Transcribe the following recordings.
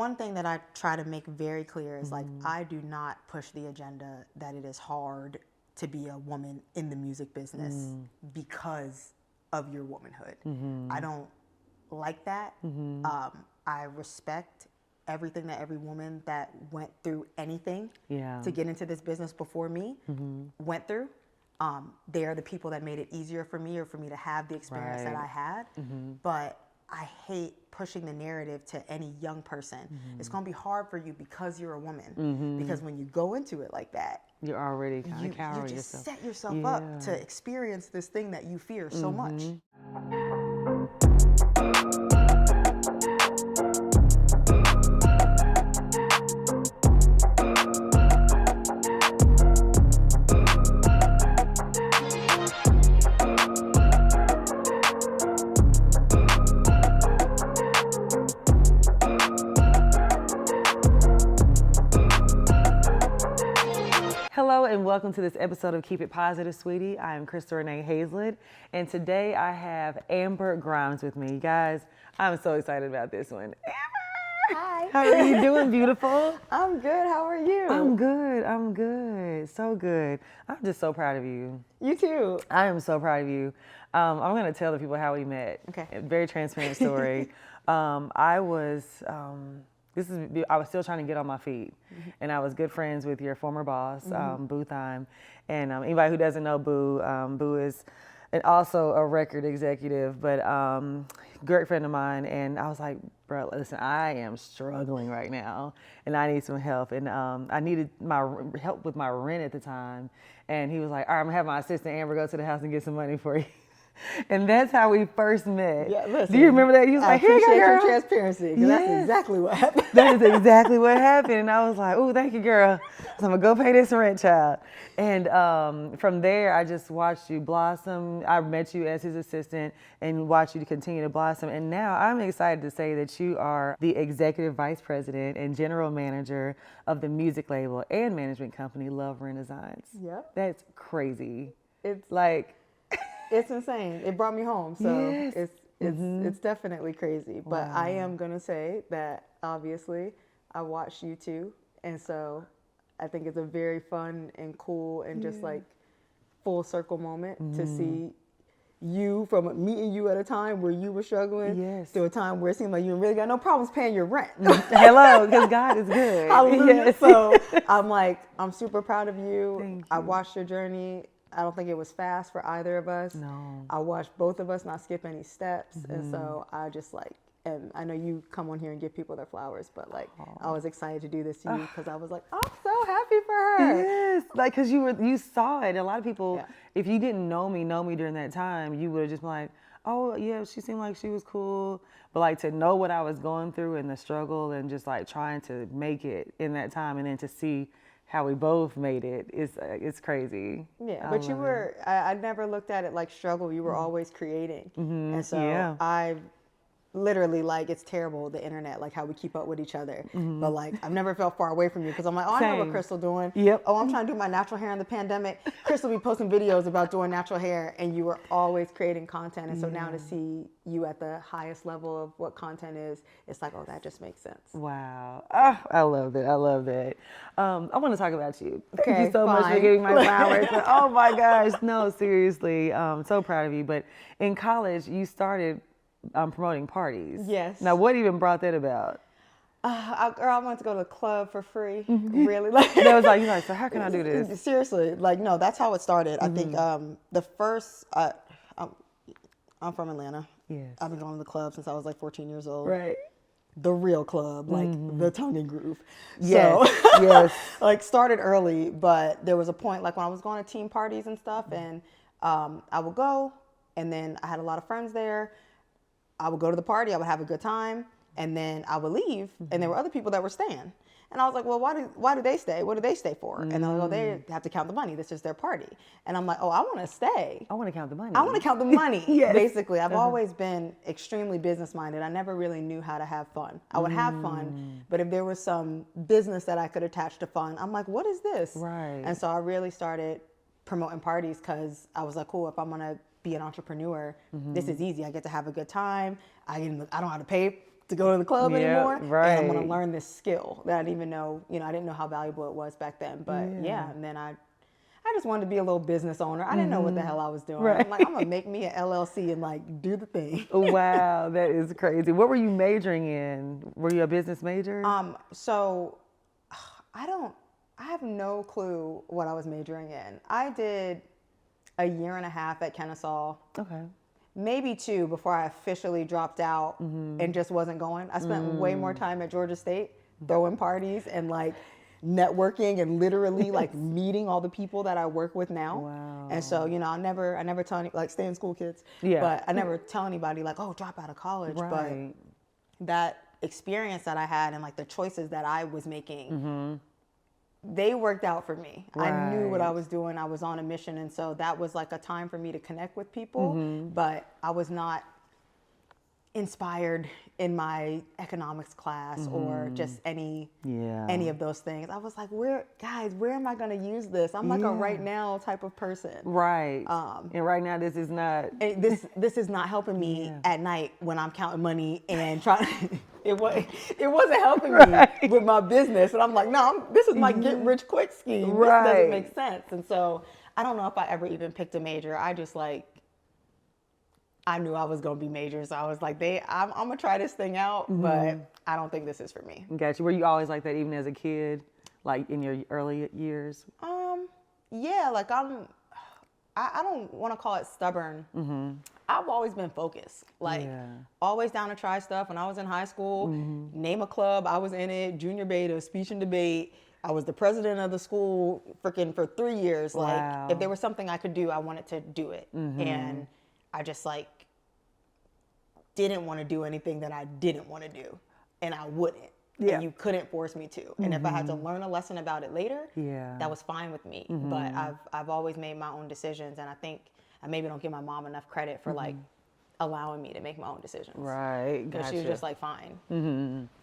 one thing that I try to make very clear is like, I do not push the agenda that it is hard to be a woman in the music business because of your womanhood. I don't like that. I respect everything that every woman that went through anything to get into this business before me went through. They are the people that made it easier for me or for me to have the experience that I had. But I hate pushing the narrative to any young person. It's going to be hard for you because you're a woman. Because when you go into it like that, you're already kind of cowering you just yourself. set yourself up to experience this thing that you fear so much. Hello and welcome to this episode of Keep It Positive, Sweetie. I am Renee Hayslett, and today I have Amber Grimes with me. Guys, I'm so excited about this one. Amber! Hi. How are you doing, beautiful? I'm good. How are you? I'm good. So good. I'm just so proud of you. You too. I am so proud of you. I'm going to tell the people how we met. Okay. A very transparent story. I was still trying to get on my feet, and I was good friends with your former boss, Boo Thyme. And anybody who doesn't know Boo, Boo is also a record executive, but great friend of mine. And I was like, bro, listen, I am struggling right now, and I need some help. And I needed my help with my rent at the time. And he was like, all right, I'm gonna have my assistant Amber go to the house and get some money for you. And that's how we first met. Yeah, listen, do you remember that? He was like, here you go, girl. Your transparency, because that's exactly what happened. That is exactly what happened. And I was like, oh, thank you, girl. So I'm going to go pay this rent, child. And from there, I just watched you blossom. I met you as his assistant and watched you to continue to blossom. And now I'm excited to say that you are the executive vice president and general manager of the music label and management company, Love Renaissance. Yep. That's crazy. It's like... It's insane. It brought me home, so yes. it's definitely crazy. But I am gonna say that obviously I watched you too, and so I think it's a very fun and cool and just like full circle moment to see you from meeting you at a time where you were struggling to a time where it seemed like you really got no problems paying your rent. Hello, because God is good. Hallelujah. Yes. So I'm super proud of you. Thank you. I watched your journey. I don't think it was fast for either of us. No. I watched both of us not skip any steps. And so I just and I know you come on here and give people their flowers, but I was excited to do this to you because I was like, I'm so happy for her. Yes, like because you saw it. And a lot of people, if you didn't know me during that time, you would have just been like, oh yeah, she seemed like she was cool. But like to know what I was going through and the struggle and just like trying to make it in that time, and then to see how we both made it, it's crazy. Yeah, but you were, I never looked at it like struggle. You were always creating. And so I literally, it's terrible, the internet, how we keep up with each other. But I've never felt far away from you because I'm like, oh, I know what Crystal doing. Yep. Oh, I'm trying to do my natural hair in the pandemic. Crystal be posting videos about doing natural hair, and you were always creating content. And so now to see you at the highest level of what content is, it's like, oh, that just makes sense. Wow. Oh, I love that. I love that. I want to talk about you. Thank you so much for fine. giving my flowers. Oh my gosh. No, seriously. So proud of you. But in college, you started promoting parties. Yes. Now, what even brought that about? I wanted to go to the club for free. Really, That was like, you're like, so how can I do this? Seriously, no, that's how it started. I think the first, I'm from Atlanta. Yes. I've been going to the club since I was 14 years old. Right. The real club, the tongue and groove. Yes. So, yes. Started early, but there was a point when I was going to team parties and stuff, and I would go, and then I had a lot of friends there. I would go to the party, I would have a good time, and then I would leave, and there were other people that were staying. And I was like, well, why do they stay? What do they stay for? And they're like, oh, they have to count the money. This is their party. And I'm like, oh, I want to stay. I want to count the money. I want to count the money. Yes. Basically, I've always been extremely business-minded. I never really knew how to have fun. I would have fun, but if there was some business that I could attach to fun, I'm like, what is this? Right. And so I really started promoting parties because I was like, cool, if I'm going to be an entrepreneur, this is easy. I get to have a good time. I don't have to pay to go to the club anymore. Right. And I'm going to learn this skill that I didn't even know, I didn't know how valuable it was back then. But and then I just wanted to be a little business owner. I didn't know what the hell I was doing. Right. I'm like, I'm going to make me an LLC and like do the thing. Wow, that is crazy. What were you majoring in? Were you a business major? So I have no clue what I was majoring in. I did a year and a half at Kennesaw. Okay. Maybe 2 before I officially dropped out and just wasn't going. I spent way more time at Georgia State throwing parties and like networking and literally like meeting all the people that I work with now. Wow. And so, I never tell any, like stay in school kids. Yeah. But I never tell anybody like, oh, drop out of college. Right. But that experience that I had and like the choices that I was making, they worked out for me. Right. I knew what I was doing. I was on a mission. And so that was like a time for me to connect with people, but I was not inspired in my economics class or just any of those things. I was like, where am I going to use this? I'm like a right now type of person. Right. And right now this is not. This is not helping me at night when I'm counting money and trying. It wasn't helping me with my business. And I'm like, no, this is my get rich quick scheme. Right. This doesn't make sense. And so I don't know if I ever even picked a major. I just like, I knew I was going to be major. So I was like, I'm going to try this thing out, but I don't think this is for me. Gotcha. Were you always like that even as a kid, like in your early years? Yeah, like I don't want to call it stubborn. I've always been focused, like always down to try stuff. When I was in high school, name a club, I was in it, junior beta, speech and debate. I was the president of the school freaking for 3 years. Wow. Like if there was something I could do, I wanted to do it. And I just like didn't want to do anything that I didn't want to do, and I wouldn't. Yeah. And you couldn't force me to. And if I had to learn a lesson about it later, that was fine with me. But I've always made my own decisions, and I think I maybe don't give my mom enough credit for like allowing me to make my own decisions. Right. Because Gotcha. she was just like, fine.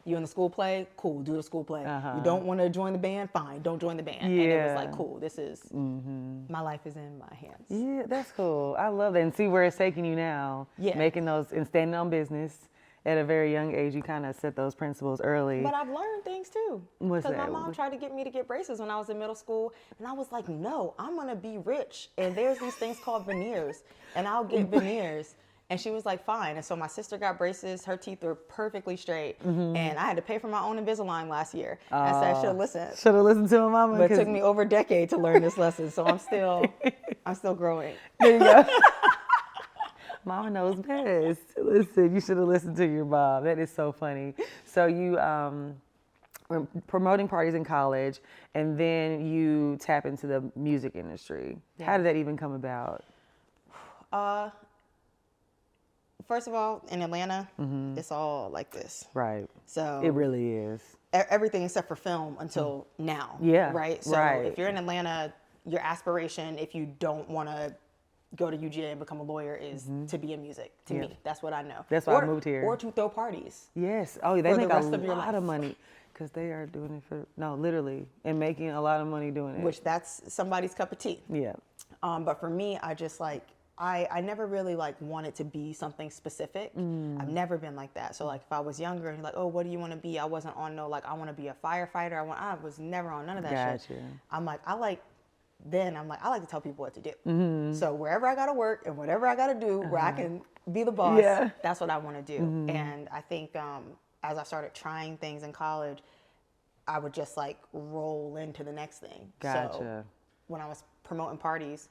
You in the school play? Cool, do the school play. You don't want to join the band? Fine, don't join the band. And it was like, cool, this is, my life is in my hands. Yeah, that's cool. I love that. And see where it's taking you now. Yeah. Making those and standing on business. At a very young age, you kind of set those principles early. But I've learned things too. What's that? Because my mom tried to get me to get braces when I was in middle school. And I was like, no, I'm going to be rich. And there's these things called veneers. And I'll get veneers. And she was like, fine. And so my sister got braces. Her teeth were perfectly straight. And I had to pay for my own Invisalign last year. And so I should have listened. Should have listened to her mama. But it took me over a decade to learn this lesson. So I'm still growing. There you go. Mama knows best. Listen, you should have listened to your mom. That is so funny. So you were promoting parties in college, and then you tap into the music industry. Yeah. How did that even come about? First of all, in Atlanta, it's all like this. Right. So it really is. Everything except for film until now. Yeah. Right. So if you're in Atlanta, your aspiration, if you don't want to go to UGA and become a lawyer, is to be in music. To me, that's what I know. That's why I moved here. Or to throw parties. Yes. Oh, they make a lot of money because they are doing it for literally, and making a lot of money doing it. Which that's somebody's cup of tea. Yeah. But for me, I just like I never really like wanted to be something specific. I've never been like that. So like if I was younger and like, oh, what do you want to be? I wasn't on like I want to be a firefighter. I was never on none of that shit. I'm like I like to tell people what to do. So wherever I got to work and whatever I got to do, where I can be the boss, that's what I want to do. And I think as I started trying things in college, I would just like roll into the next thing. Gotcha. So when I was promoting parties,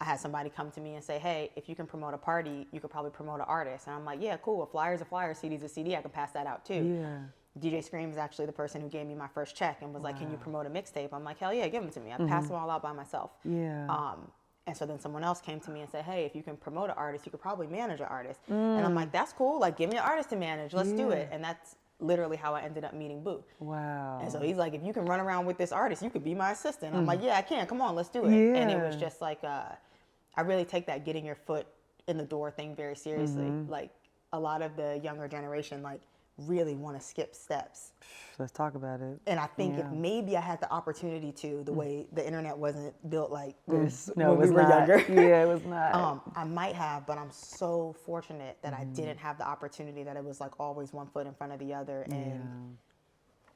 I had somebody come to me and say, hey, if you can promote a party, you could probably promote an artist. And I'm like, yeah, cool. A flyer's a flyer, CD's a CD. I can pass that out too. Yeah. DJ Scream is actually the person who gave me my first check and was like, can you promote a mixtape? I'm like, hell yeah, give them to me. I passed them all out by myself. Yeah. And so then someone else came to me and said, hey, if you can promote an artist, you could probably manage an artist. And I'm like, that's cool. Like, give me an artist to manage. Let's do it. And that's literally how I ended up meeting Boo. Wow. And so he's like, if you can run around with this artist, you could be my assistant. I'm like, yeah, I can. Come on, let's do it. Yeah. And it was just like, I really take that getting your foot in the door thing very seriously. Like a lot of the younger generation, like really want to skip steps. Let's talk about it. And I think if maybe I had the opportunity to, the way the internet wasn't built like this No, when it was we were not. younger. Yeah, it was not. I might have, but I'm so fortunate that I didn't have the opportunity, that it was like always one foot in front of the other. And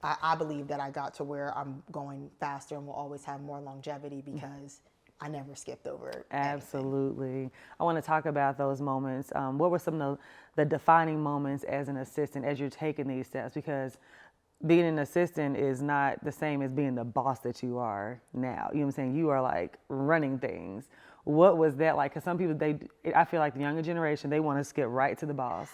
I believe that I got to where I'm going faster and will always have more longevity because I never skipped over Absolutely. anything. I want to talk about those moments. What were some of the defining moments as an assistant as you're taking these steps? Because being an assistant is not the same as being the boss that you are now. You know what I'm saying? You are like running things. What was that like? Because some people, I feel like the younger generation, they want to skip right to the boss.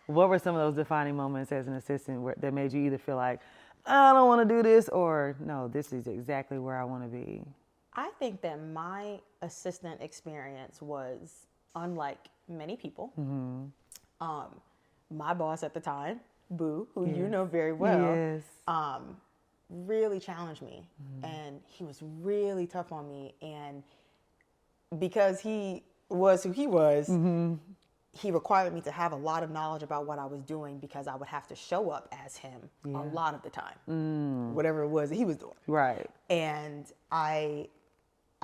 What were some of those defining moments as an assistant that made you either feel like, I don't want to do this, or no, this is exactly where I want to be? I think that my assistant experience was unlike many people. My boss at the time, Boo, who you know very well, really challenged me. And he was really tough on me. And because he was who he was, he required me to have a lot of knowledge about what I was doing, because I would have to show up as him a lot of the time, whatever it was that he was doing. Right. And I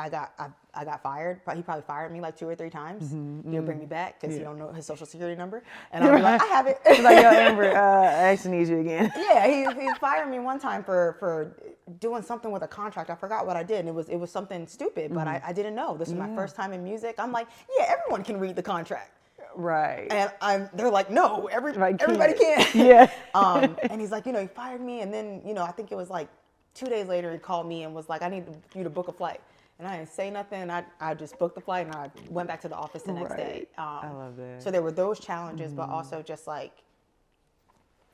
got fired. He probably fired me like 2 or 3 times. He'll bring me back because he don't know his social security number. And I'll be like, I have it. He's like, yo, Amber, I actually need you again. Yeah, he fired me one time for doing something with a contract. I forgot what I did. And it was something stupid, but I didn't know. This was my first time in music. I'm like, yeah, everyone can read the contract. Right. And they're like, no, everybody can. Yeah. And he's like, he fired me. And then, I think it was like 2 days later, he called me and was like, I need you to book a flight. And I didn't say nothing. I just booked the flight and I went back to the office the next day. I love that. So there were those challenges, but also just like,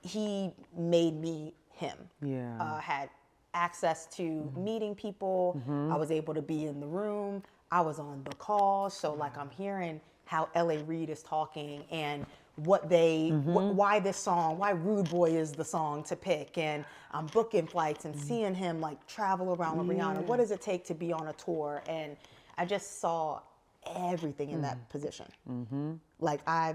he made me him. Yeah. Had access to meeting people. I was able to be in the room. I was on the calls. So like, I'm hearing how L.A. Reid is talking and what why this song, why Rude Boy is the song to pick. And I'm booking flights and seeing him like travel around with Rihanna. What does it take to be on a tour? And I just saw everything in that position. Like I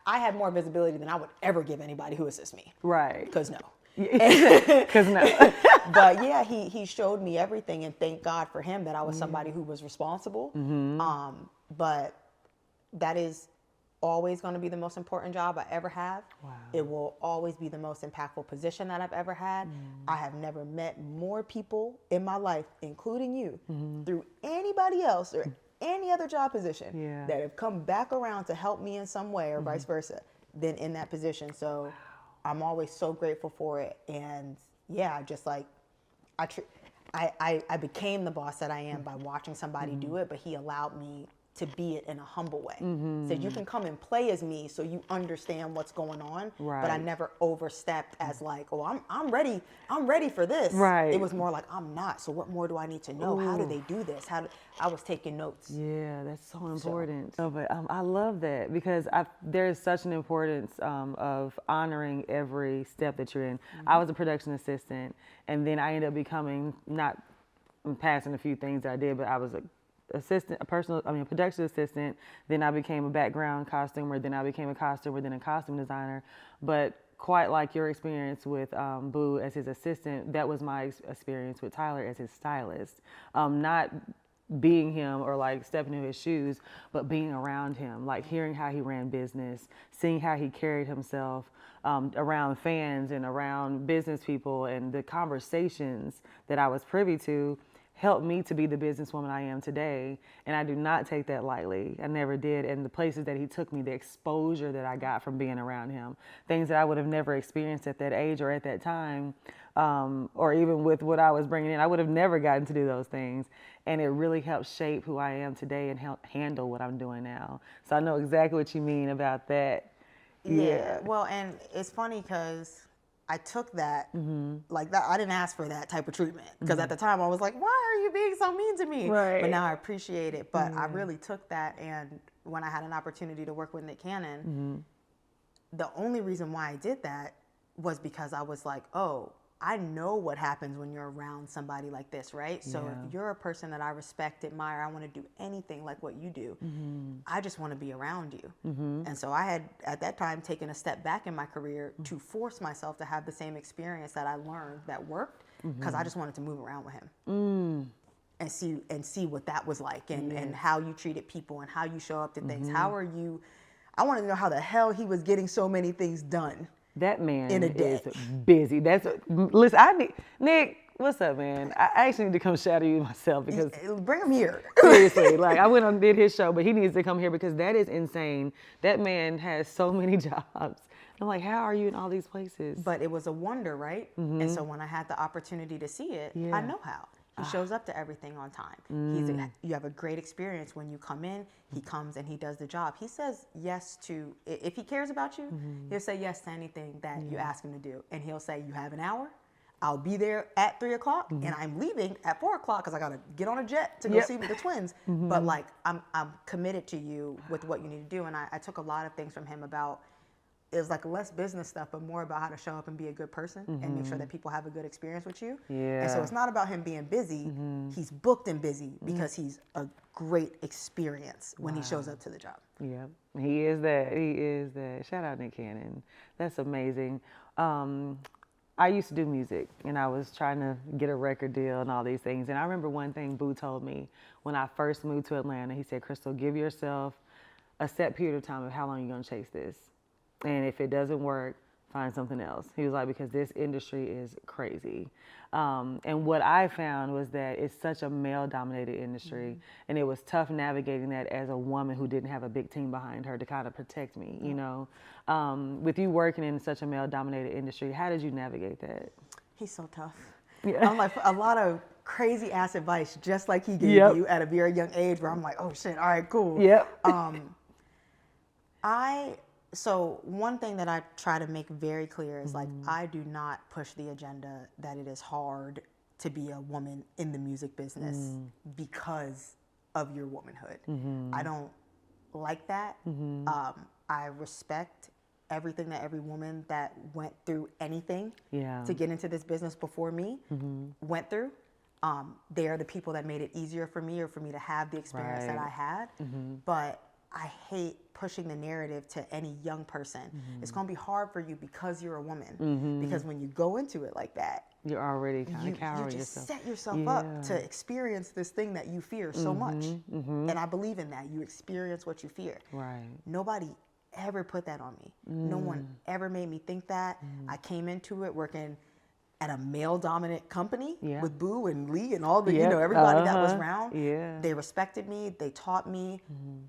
had more visibility than I would ever give anybody who assists me. Right. Because no. Because no. But yeah, he showed me everything, and thank God for him that I was somebody who was responsible. But that is always going to be the most important job I ever have. Wow. It will always be the most impactful position that I've ever had. I have never met more people in my life, including you, through anybody else or any other job position that have come back around to help me in some way or vice versa than in that position. So I'm always so grateful for it. And yeah, just like I became the boss that I am by watching somebody do it, but he allowed me to be it in a humble way. So you can come and play as me so you understand what's going on, but I never overstepped as like, oh, I'm ready for this. Right. It was more like, I'm not, so what more do I need to know? How do they do this? I was taking notes. Yeah, that's so important. No, but I love that because there's such an importance of honoring every step that you're in. I was a production assistant, and then I ended up becoming, not passing a few things that I did, but I was a production assistant, then I became a background costumer, then I became a costumer, then a costume designer. But quite like your experience with Boo as his assistant, that was my experience with Tyler as his stylist. Not being him or like stepping in his shoes, but being around him, like hearing how he ran business, seeing how he carried himself around fans and around business people, and the conversations that I was privy to helped me to be the businesswoman I am today. And I do not take that lightly. I never did. And the places that he took me, the exposure that I got from being around him, things that I would have never experienced at that age or at that time, or even with what I was bringing in, I would have never gotten to do those things. And it really helped shape who I am today and help handle what I'm doing now. So I know exactly what you mean about that. Yeah. Well, and it's funny because I took that, like that. I didn't ask for that type of treatment because at the time I was like, why are you being so mean to me? Right. But now I appreciate it. But I really took that, and when I had an opportunity to work with Nick Cannon, the only reason why I did that was because I was like, oh, I know what happens when you're around somebody like this, right? So if you're a person that I respect, admire, I want to do anything like what you do, I just want to be around you. And so I had, at that time, taken a step back in my career to force myself to have the same experience that I learned that worked, because I just wanted to move around with him. And see what that was like, and how you treated people and how you show up to things. How are you? I wanted to know how the hell he was getting so many things done. That man in a day. is busy. Listen, Nick, what's up, man? I actually need to come shadow you myself, because bring him here. Seriously, like I went on did his show, but he needs to come here because that is insane. That man has so many jobs. I'm like, how are you in all these places? But it was a wonder, right? And so when I had the opportunity to see it, I know how. He shows up to everything on time. You have a great experience when you come in. He comes and he does the job. He says yes to, if he cares about you, he'll say yes to anything that you ask him to do. And he'll say, you have an hour. I'll be there at 3 o'clock, and I'm leaving at 4 o'clock because I got to get on a jet to go see the twins. But like, I'm committed to you with what you need to do. And I took a lot of things from him about, it was like less business stuff, but more about how to show up and be a good person and make sure that people have a good experience with you. And so it's not about him being busy. He's booked and busy because he's a great experience when he shows up to the job. Yeah, he is that. He is that. Shout out Nick Cannon. That's amazing. I used to do music, and I was trying to get a record deal and all these things. And I remember one thing Boo told me when I first moved to Atlanta. He said, Crystal, give yourself a set period of time of how long you're going to chase this. And if it doesn't work, find something else. He was like, because this industry is crazy. And what I found was that it's such a male-dominated industry, and it was tough navigating that as a woman who didn't have a big team behind her to kind of protect me, you know. With you working in such a male-dominated industry, how did you navigate that? He's so tough. I'm like, a lot of crazy ass advice, just like he gave you at a very young age, where I'm like, oh shit, all right, cool. So one thing that I try to make very clear is like, I do not push the agenda that it is hard to be a woman in the music business because of your womanhood. I don't like that. I respect everything that every woman that went through anything to get into this business before me went through. They are the people that made it easier for me, or for me to have the experience that I had. But I hate pushing the narrative to any young person. It's going to be hard for you because you're a woman. Because when you go into it like that, you're already kind of cowering yourself. You just set yourself up to experience this thing that you fear so much. And I believe in that. You experience what you fear. Right. Nobody ever put that on me. No one ever made me think that. I came into it working at a male-dominant company with Boo and Lee and all the, you know, everybody that was around. They respected me. They taught me.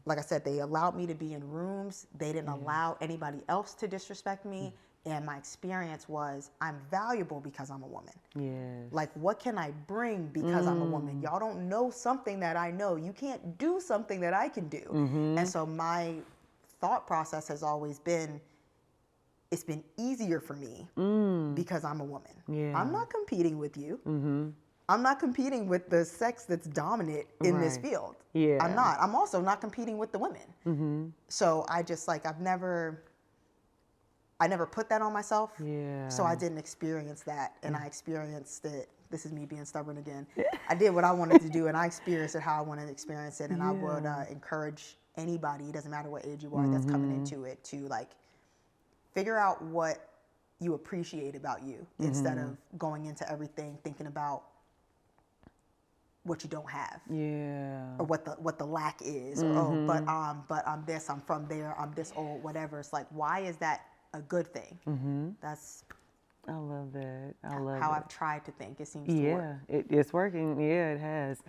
Like I said, they allowed me to be in rooms. They didn't allow anybody else to disrespect me. And my experience was, I'm valuable because I'm a woman. Like, what can I bring because I'm a woman? Y'all don't know something that I know. You can't do something that I can do. And so my thought process has always been, it's been easier for me because I'm a woman. I'm not competing with you. I'm not competing with the sex that's dominant in this field. I'm not. I'm also not competing with the women. So I just like, I never put that on myself. So I didn't experience that. And I experienced it. This is me being stubborn again. I did what I wanted to do, and I experienced it how I wanted to experience it. And I would encourage anybody, it doesn't matter what age you are, that's coming into it, to like, figure out what you appreciate about you instead of going into everything thinking about what you don't have, or what the lack is, or but I'm this, I'm from there, I'm this old, whatever. It's like, why is that a good thing? That's I love that. I love how it. I've tried to think. It seems to work. It's working. Yeah, it has.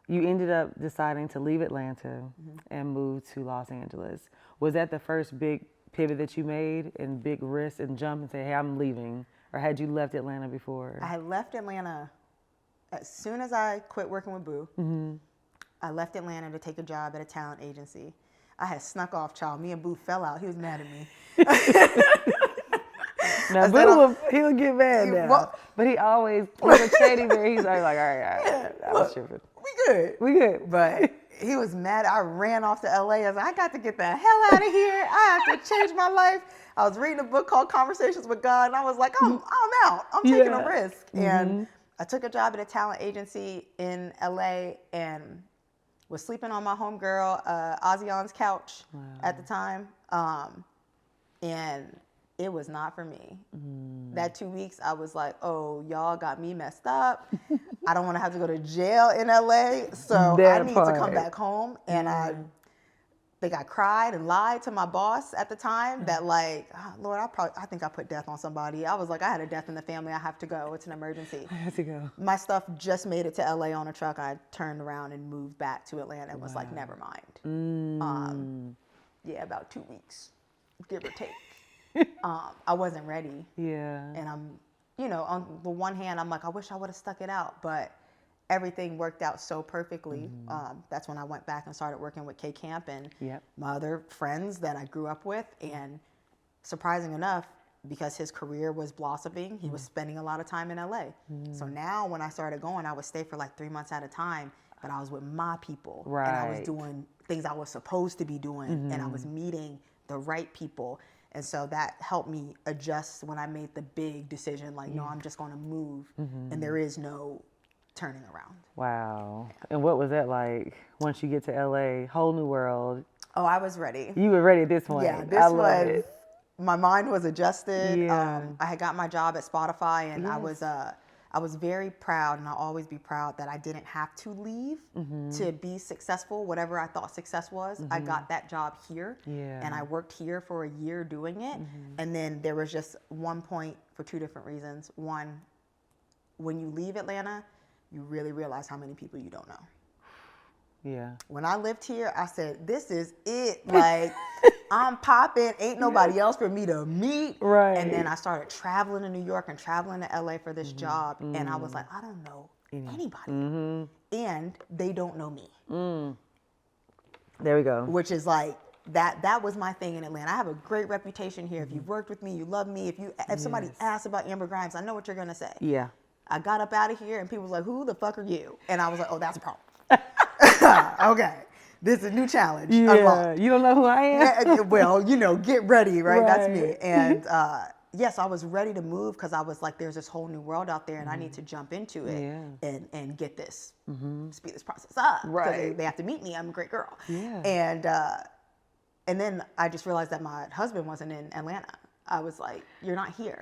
You ended up deciding to leave Atlanta and move to Los Angeles. Was that the first big pivot that you made, and big risk and jump and say, hey, I'm leaving? Or had you left Atlanta before? I had left Atlanta as soon as I quit working with Boo. I left Atlanta to take a job at a talent agency. I had snuck off, child. Me and Boo fell out. He was mad at me. Now, Boo, he'll get mad now. But he's a shady man. He's always like, all right, I was tripping. We good. But he was mad. I ran off to LA. I was like, I got to get the hell out of here. I have to change my life. I was reading a book called Conversations with God, and I was like, I'm out. I'm taking a risk. And I took a job at a talent agency in LA and was sleeping on my homegirl, Ozion's couch at the time. And it was not for me. That 2 weeks, I was like, oh, y'all got me messed up. I don't want to have to go to jail in LA, so I need to come back home. And I think I cried and lied to my boss at the time that like, oh, Lord, I think I put death on somebody. I was like, I had a death in the family. I have to go. It's an emergency. I have to go. My stuff just made it to LA on a truck. I turned around and moved back to Atlanta and was like, never mind. Yeah, about 2 weeks, give or take. I wasn't ready. Yeah. And I'm, on the one hand, I'm like, I wish I would have stuck it out, but everything worked out so perfectly. That's when I went back and started working with K Camp and my other friends that I grew up with. And surprising enough, because his career was blossoming, he was spending a lot of time in LA. So now when I started going, I would stay for like 3 months at a time, but I was with my people. Right. And I was doing things I was supposed to be doing, and I was meeting the right people. And so that helped me adjust when I made the big decision, like, no, I'm just going to move, and there is no turning around. Wow. And what was that like once you get to LA? Whole new world. Oh, I was ready. You were ready at this point. Yeah, this was, my mind was adjusted. Yeah. I had got my job at Spotify, and I was very proud, and I'll always be proud that I didn't have to leave to be successful, whatever I thought success was. I got that job here, and I worked here for a year doing it. And then there was just one point for two different reasons. One, when you leave Atlanta, you really realize how many people you don't know. Yeah. When I lived here, I said, this is it. Like, I'm popping. Ain't nobody else for me to meet. Right. And then I started traveling to New York and traveling to LA for this job. And I was like, I don't know anybody. And they don't know me. There we go. Which is like, that was my thing in Atlanta. I have a great reputation here. If you've worked with me, you love me. If somebody asks about Amber Grimes, I know what you're going to say. Yeah. I got up out of here and people was like, who the fuck are you? And I was like, oh, that's a problem. Okay, this is a new challenge. Yeah, you don't know who I am? Yeah, well, get ready, right? That's me. And yes, I was ready to move because I was like, there's this whole new world out there and I need to jump into it and get this, speed this process up. Right. They have to meet me. I'm a great girl. Yeah. And then I just realized that my husband wasn't in Atlanta. I was like, you're not here.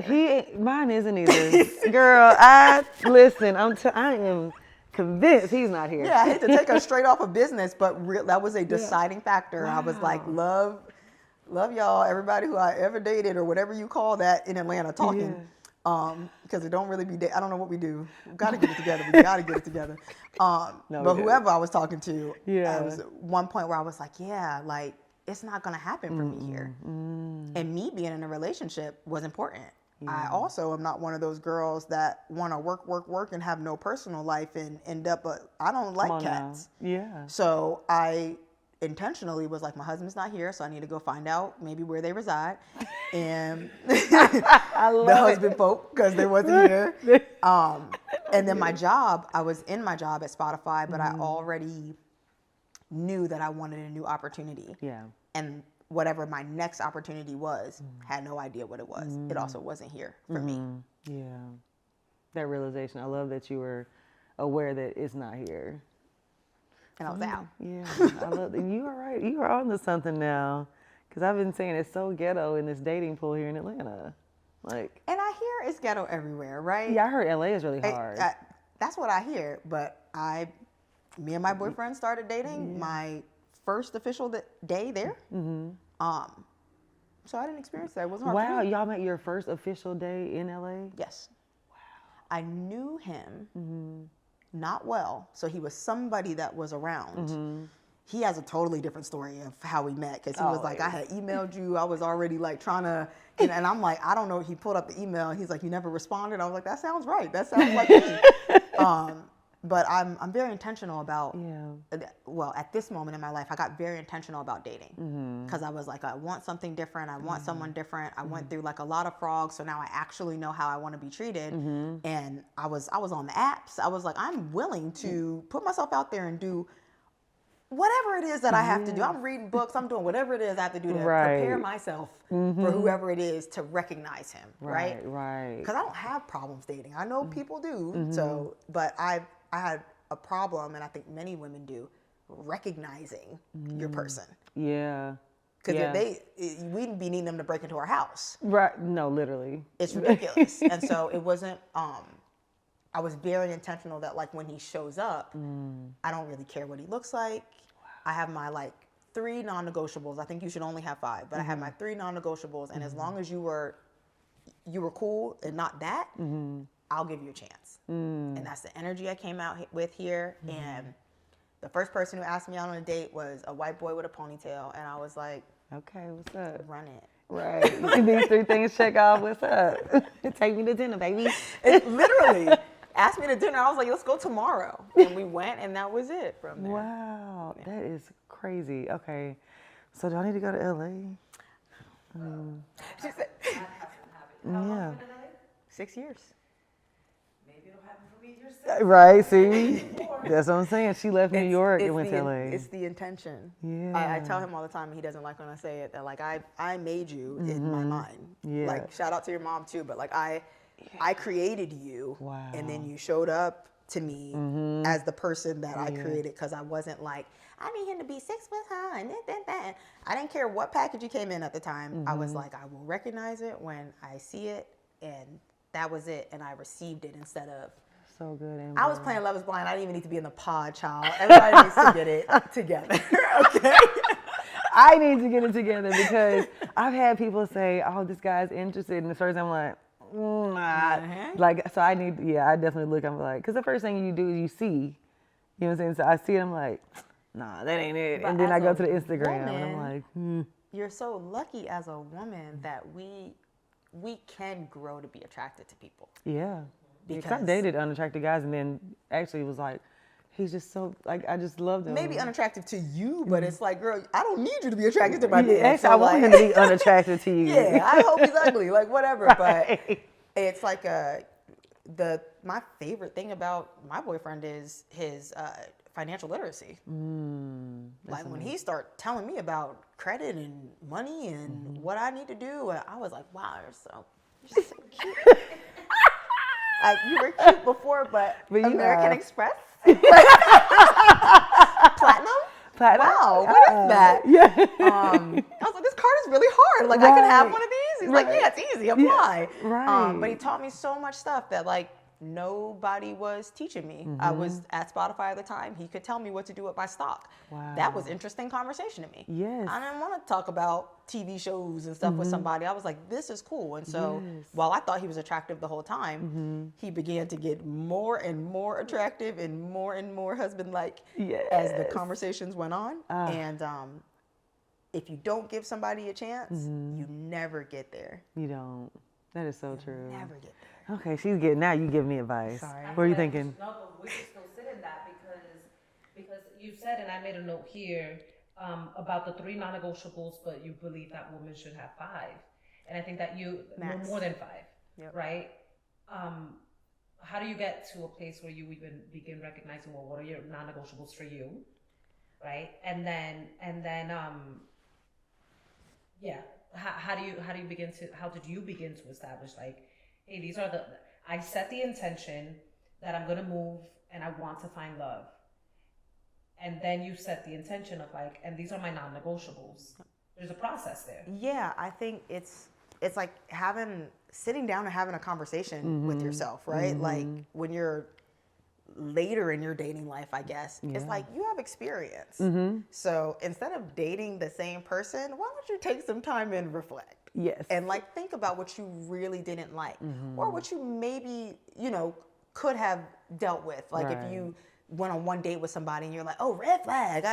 Mine isn't either. Girl, listen, I am convinced he's not here. Yeah, I hate to take us straight off of business, but that was a deciding factor. Wow. I was like, love y'all, everybody who I ever dated or whatever you call that in Atlanta talking. Because it don't really be, I don't know what we do. We got to get it together. We got to get it together. But whoever I was talking to, it was one point where I was like, like, it's not going to happen for me here. And me being in a relationship was important. I also am not one of those girls that want to work, and have no personal life and end up, I don't like cats. Now. Yeah. So I intentionally was like, my husband's not here, so I need to go find out maybe where they reside. And the husband folk, because they wasn't here. And then my job, I was in my job at Spotify, but I already knew that I wanted a new opportunity. Yeah. And whatever my next opportunity was, had no idea what it was. It also wasn't here for me. Yeah. That realization. I love that you were aware that it's not here. And I was out. Yeah. I love that. You are right. You are on to something now. Because I've been saying it's so ghetto in this dating pool here in Atlanta. And I hear it's ghetto everywhere, right? Yeah, I heard LA is really hard. That's what I hear. But me and my boyfriend started dating my first official day there. So I didn't experience that. It wasn't hard for me. Y'all met your first official day in LA? Yes. Wow. I knew him not well, so he was somebody that was around. He has a totally different story of how we met, because he was like, I had emailed you, I was already like trying to, and I'm like, I don't know. He pulled up the email, and he's like, you never responded. I was like, that sounds right. That sounds like me. But I'm very intentional about, well, at this moment in my life, I got very intentional about dating, because I was like, I want something different. I want someone different. I went through like a lot of frogs, so now I actually know how I want to be treated. And I was on the apps. I was like, I'm willing to put myself out there and do whatever it is that I have to do. I'm reading books. I'm doing whatever it is I have to do to prepare myself for whoever it is to recognize him. Right. Because I don't have problems dating. I know people do. So, but I had a problem, and I think many women do, recognizing your person. Yeah. Because we'd be needing them to break into our house. Right. No, literally. It's ridiculous. And so it wasn't, I was very intentional that like when he shows up, I don't really care what he looks like. I have my like 3 non-negotiables. I think you should only have 5, but I have my 3 non-negotiables. And as long as you were cool and not that, I'll give you a chance. And that's the energy I came out with here. And the first person who asked me out on a date was a white boy with a ponytail. And I was like, okay, what's up? Run it. Right. These 3 things check off. What's up? Take me to dinner, baby. Literally. Asked me to dinner. I was like, let's go tomorrow. And we went, and that was it from there. Wow. That is crazy. Okay. So do I need to go to LA? She said, yeah. 6 years. Maybe it'll happen for me yourself. Right, see? That's what I'm saying. She left New York and went to LA. It's the intention. Yeah. I tell him all the time, and he doesn't like when I say it, that like I made you in my mind. Yeah. Like shout out to your mom too, but like I created you, wow. and then you showed up to me as the person that I created, because I wasn't like, I need him to be 6 foot high and that. I didn't care what package he came in at the time. I was like, I will recognize it when I see it, and that was it, and I received it instead of. So good. Amber. I was playing Love is Blind. I didn't even need to be in the pod, child. Everybody needs to get it together. Okay. I need to get it together because I've had people say, "Oh, this guy's interested," and the first I'm like, nah. Like, so I definitely look. I'm like, because the first thing you do is you see, you know what I'm saying? So I see it. I'm like, nah, that ain't it. But and then I go to the woman, Instagram, and I'm like, You're so lucky as a woman that we can grow to be attracted to people. Yeah. Because I Because dated unattractive guys, and then actually was like, he's just so, like, I just loved him. maybe unattractive to you, but it's like, girl, I don't need you to be attracted to my man. Actually, So I want him to be unattractive to you. Yeah, I hope he's ugly, like whatever. Right. But it's like my favorite thing about my boyfriend is his financial literacy. Like when he started telling me about credit and money and what I need to do, I was like, wow, you're so cute. You were cute before, but American Express? Platinum? Wow, what is that? Yeah. I was like, this card is really hard. Like, I can have one of these? He's like, yeah, it's easy. Apply. Yeah. Right. But he taught me so much stuff that, like, nobody was teaching me. I was at Spotify at the time. He could tell me what to do with my stock. Wow. That was interesting conversation to me. Yes. I didn't want to talk about TV shows and stuff with somebody. I was like, this is cool. And so while I thought he was attractive the whole time, he began to get more and more attractive and more husband-like as the conversations went on. And if you don't give somebody a chance, you never get there. You don't. That is so true. Never get there. Okay, now you give me advice. Sorry. What are you thinking? No, but we can still sit in that because you said, and I made a note here about the 3 non-negotiables, but you believe that women should have 5, and I think that Max. more than 5, Yep. right? How do you get to a place where you even begin recognizing, well, what are your non-negotiables for you, right? And then how did you begin to establish, like, hey, these are I set the intention that I'm going to move and I want to find love. And then you set the intention of like, and these are my non-negotiables. There's a process there. Yeah, I think it's like sitting down and having a conversation with yourself, right? Like when you're later in your dating life, I guess, it's like you have experience. So instead of dating the same person, why don't you take some time and reflect? Yes. And like think about what you really didn't like or what you maybe, could have dealt with. Like if you went on one date with somebody and you're like, oh, red flag.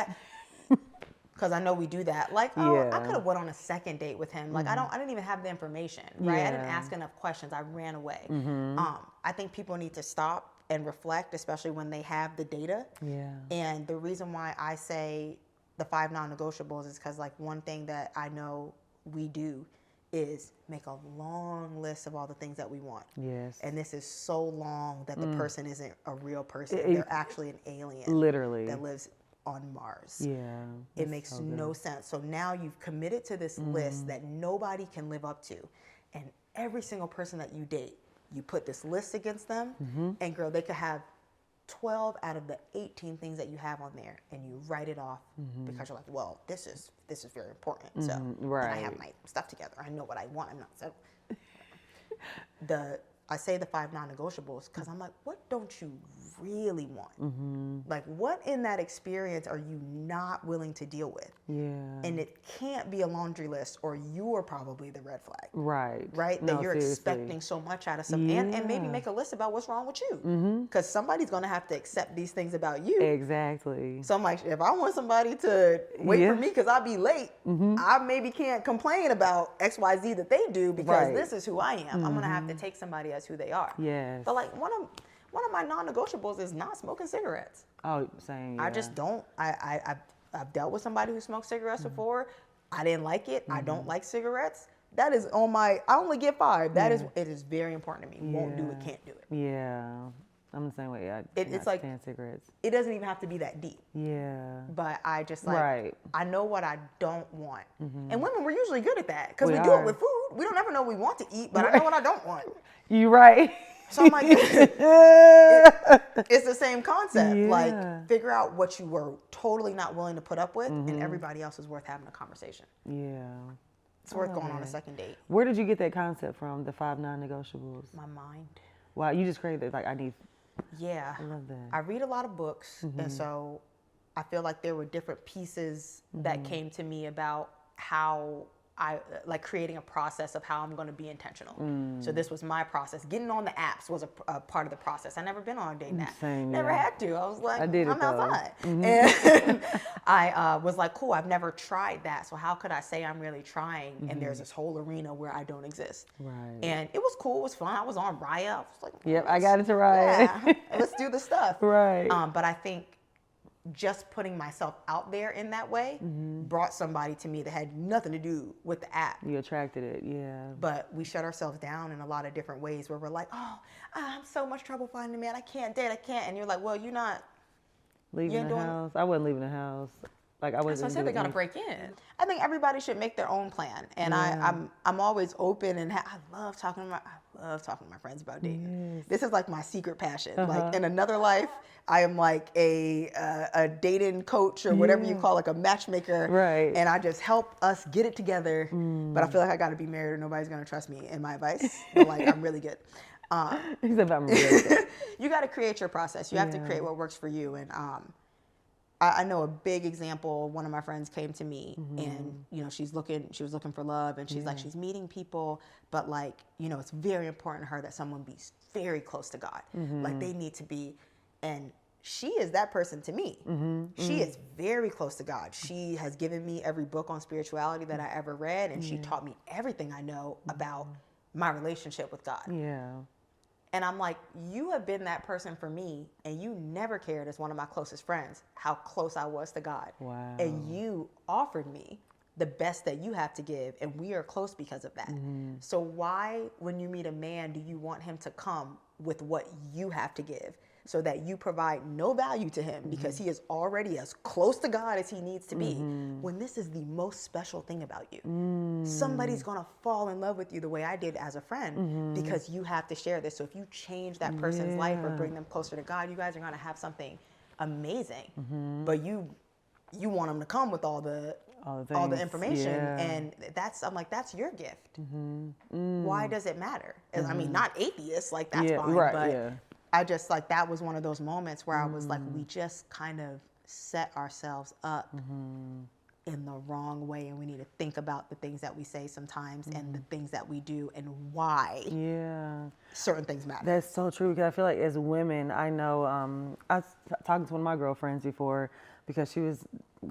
Because I know we do that. Like, I could have went on a second date with him. Like, I didn't even have the information, right? I didn't ask enough questions. I ran away. I think people need to stop and reflect, especially when they have the data. Yeah. And the reason why I say the 5 non-negotiables is because, like, one thing that I know we do is make a long list of all the things that we want. Yes. And this is so long that the person isn't a real person. They're actually an alien. Literally. That lives on Mars. Yeah. It makes no sense. So now you've committed to this list that nobody can live up to. And every single person that you date, you put this list against them, and girl, they could have 12 out of the 18 things that you have on there, and you write it off because you're like, well, this is very important. So and I have my stuff together. I know what I want. I'm not so. I say the 5 non-negotiables because I'm like, what don't you really want? Like, what in that experience are you not willing to deal with? Yeah. And it can't be a laundry list, or you are probably the red flag. Right. That you're expecting so much out of something. And maybe make a list about what's wrong with you. Because somebody's going to have to accept these things about you. Exactly. So I'm like, if I want somebody to wait for me because I'll be late, I maybe can't complain about X, Y, Z that they do because this is who I am. I'm going to have to take somebody as who they are. Yes. But like one of my non-negotiables is not smoking cigarettes. Oh, same. Yeah. I just don't. I've dealt with somebody who smoked cigarettes before. I didn't like it. I don't like cigarettes. That is on my. I only get 5. That is. It is very important to me. Won't do it. Can't do it. Yeah. I'm the same way. It's like cigarettes. It doesn't even have to be that deep. Yeah. But I just like. I know what I don't want. And women, we're usually good at that because we do it with food. We don't ever know what we want to eat, but I know what I don't want. You right. So I'm like, it's the same concept. Yeah. Like, figure out what you were totally not willing to put up with, and everybody else is worth having a conversation. Yeah. It's worth going on a second date. Where did you get that concept from, the 5 non-negotiables? My mind. Wow, you just created it. Like, I need. Yeah. I love that. I read a lot of books, and so I feel like there were different pieces that came to me about how I like creating a process of how I'm going to be intentional. So this was my process. Getting on the apps was a part of the process. I never been on a dating app. Never had to. I was like, I'm outside. And I was like, cool, I've never tried that. So how could I say I'm really trying? And there's this whole arena where I don't exist. Right. And it was cool. It was fun. I was on Raya. I was like, yep, I got it to Raya. Yeah, let's do the stuff. Right. But I think just putting myself out there in that way brought somebody to me that had nothing to do with the app. You attracted it, yeah. But we shut ourselves down in a lot of different ways where we're like, oh, I'm so much trouble finding a man. I can't date. I can't. And you're like, well, you're not leaving the house. I wasn't leaving the house. Like I wasn't. So I said they got to break in. I think everybody should make their own plan, and I'm always open, and I love talking to my friends about dating. Yes. This is like my secret passion. Like in another life, I am like a dating coach or whatever you call, like a matchmaker. Right. And I just help us get it together. But I feel like I got to be married, or nobody's gonna trust me in my advice. But like I'm really good. Except I'm really good. You got to create your process. You have to create what works for you, and I know a big example. One of my friends came to me and, she was looking for love, and she's like, she's meeting people, but like, it's very important to her that someone be very close to God. Like they need to be, and she is that person to me. She is very close to God. She has given me every book on spirituality that I ever read, and she taught me everything I know about my relationship with God. Yeah. And I'm like, you have been that person for me, and you never cared as one of my closest friends how close I was to God. Wow. And you offered me the best that you have to give, and we are close because of that. So why, when you meet a man, do you want him to come with what you have to give, so that you provide no value to him because he is already as close to God as he needs to be, when this is the most special thing about you? Somebody's gonna fall in love with you the way I did as a friend because you have to share this. So if you change that person's life or bring them closer to God, you guys are gonna have something amazing. But you want them to come with all the information, and I'm like, that's your gift. Why does it matter? I mean, not atheists, like that's fine, but I just like, that was one of those moments where I was like, we just kind of set ourselves up in the wrong way, and we need to think about the things that we say sometimes and the things that we do and why certain things matter. That's so true, because I feel like as women, I know, I was talking to one of my girlfriends before because she was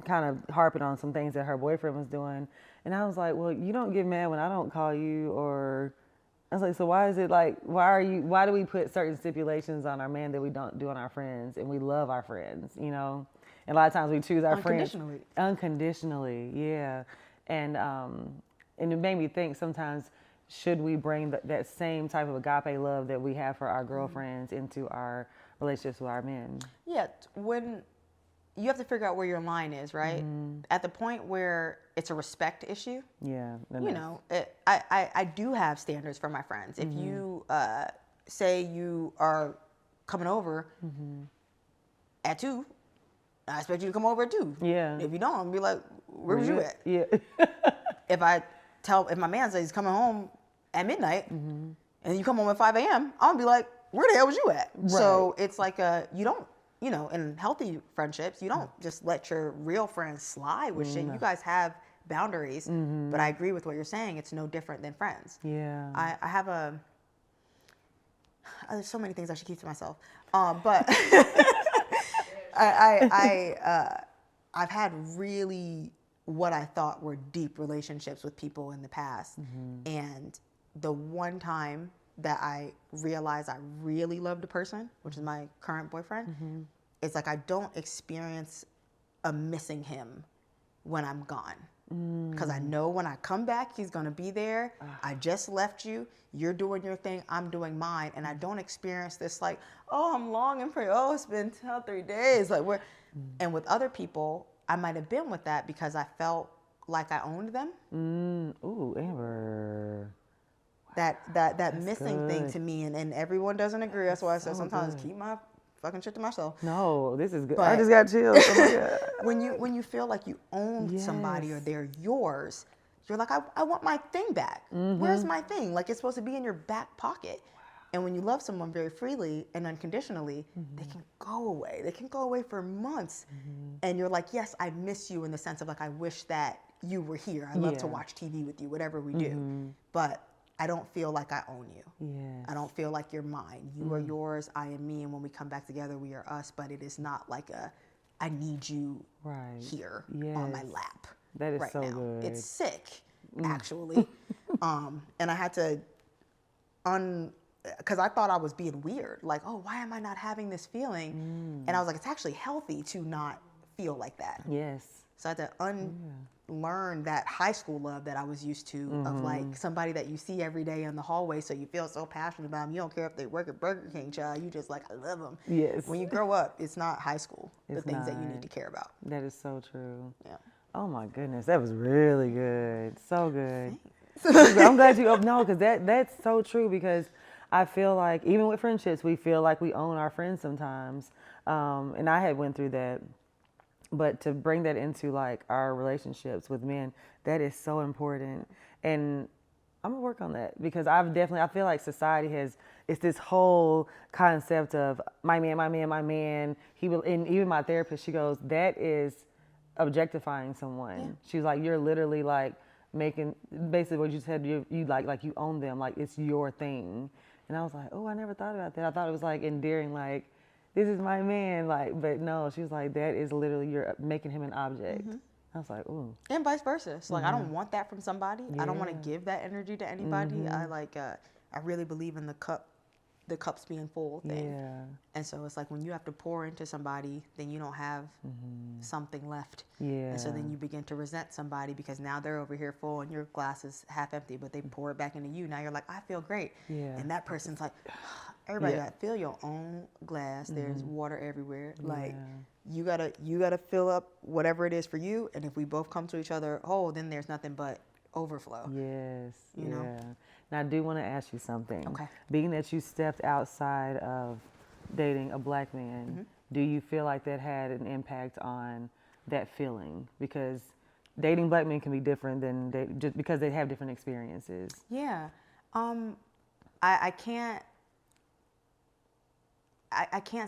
kind of harping on some things that her boyfriend was doing, and I was like, well, you don't get mad when I don't call you, or I was like, so why is it like, why do we put certain stipulations on our man that we don't do on our friends, and we love our friends, And a lot of times we choose our friends unconditionally, yeah. And it made me think sometimes, should we bring that same type of agape love that we have for our girlfriends into our relationships with our men? Yeah, when you have to figure out where your line is, right? At the point where it's a respect issue, Yeah. you know, I do have standards for my friends. If you say you are coming over at 2, I expect you to come over at 2. Yeah. If you don't, I'm gonna be like, where was you at? Yeah. If my man says he's coming home at midnight and you come home at 5 a.m., I'm gonna be like, where the hell was you at? Right. So it's like you don't, you know, in healthy friendships, you don't just let your real friends slide with shit. You guys have boundaries, but I agree with what you're saying. It's no different than friends. Yeah. I have there's so many things I should keep to myself, but I've had really what I thought were deep relationships with people in the past, and the one time that I realized I really loved a person, which is my current boyfriend, it's like I don't experience a missing him when I'm gone. Because I know when I come back, he's going to be there. I just left you. You're doing your thing. I'm doing mine. And I don't experience this like, oh, I'm longing for you. Oh, it's been 3 days. Like And with other people, I might have been with that because I felt like I owned them. Ooh, Amber. That missing thing to me. And everyone doesn't agree. That's why I said sometimes keep my fucking shit to myself. No, this is good. But I just got chills. Oh my God. when you feel like you own somebody or they're yours, you're like, I want my thing back. Where's my thing? Like, it's supposed to be in your back pocket. And when you love someone very freely and unconditionally, they can go away. They can go away for months. And you're like, yes, I miss you in the sense of like, I wish that you were here. I love to watch TV with you, whatever we do. But I don't feel like I own you. Yes. I don't feel like you're mine. You are yours, I am me, and when we come back together, we are us. But it is not like I need you here on my lap. That is right so now. good. It's sick, actually. And I had to because I thought I was being weird. Like, oh, why am I not having this feeling? And I was like, it's actually healthy to not feel like that. Yes. So I had to unlearn that high school love that I was used to of like somebody that you see every day in the hallway. So you feel so passionate about them. You don't care if they work at Burger King, child. You just like, I love them. Yes. When you grow up, it's not high school, the things that you not. need to care about. That is so true. Yeah. Oh my goodness, that was really good. So good. I'm glad you no, because that's so true, because I feel like even with friendships, we feel like we own our friends sometimes. And I had went through that. But to bring that into like our relationships with men, that is so important. And I'm gonna work on that, because I feel like society it's this whole concept of my man. He will, and even my therapist, she goes, that is objectifying someone. Yeah. She's like, you're literally like making, basically what you said, you like you own them, like it's your thing. And I was like, oh, I never thought about that. I thought it was like endearing, like, this is my man, like, but no, she was like, that is literally, you're making him an object. I was like, ooh. And vice versa. So like, I don't want that from somebody. I don't want to give that energy to anybody. I like, I really believe in the cups being full thing. Yeah. And so it's like when you have to pour into somebody, then you don't have something left. Yeah. And so then you begin to resent somebody because now they're over here full and your glass is half empty, but they pour it back into you. Now you're like, I feel great. Yeah. And that person's like, everybody got to fill your own glass. There's water everywhere. Like you gotta fill up whatever it is for you. And if we both come to each other whole, then there's nothing but overflow. Yes. You know? Now I do want to ask you something. Okay. Being that you stepped outside of dating a black man, do you feel like that had an impact on that feeling? Because dating black men can be different than just because they have different experiences. Yeah. I can't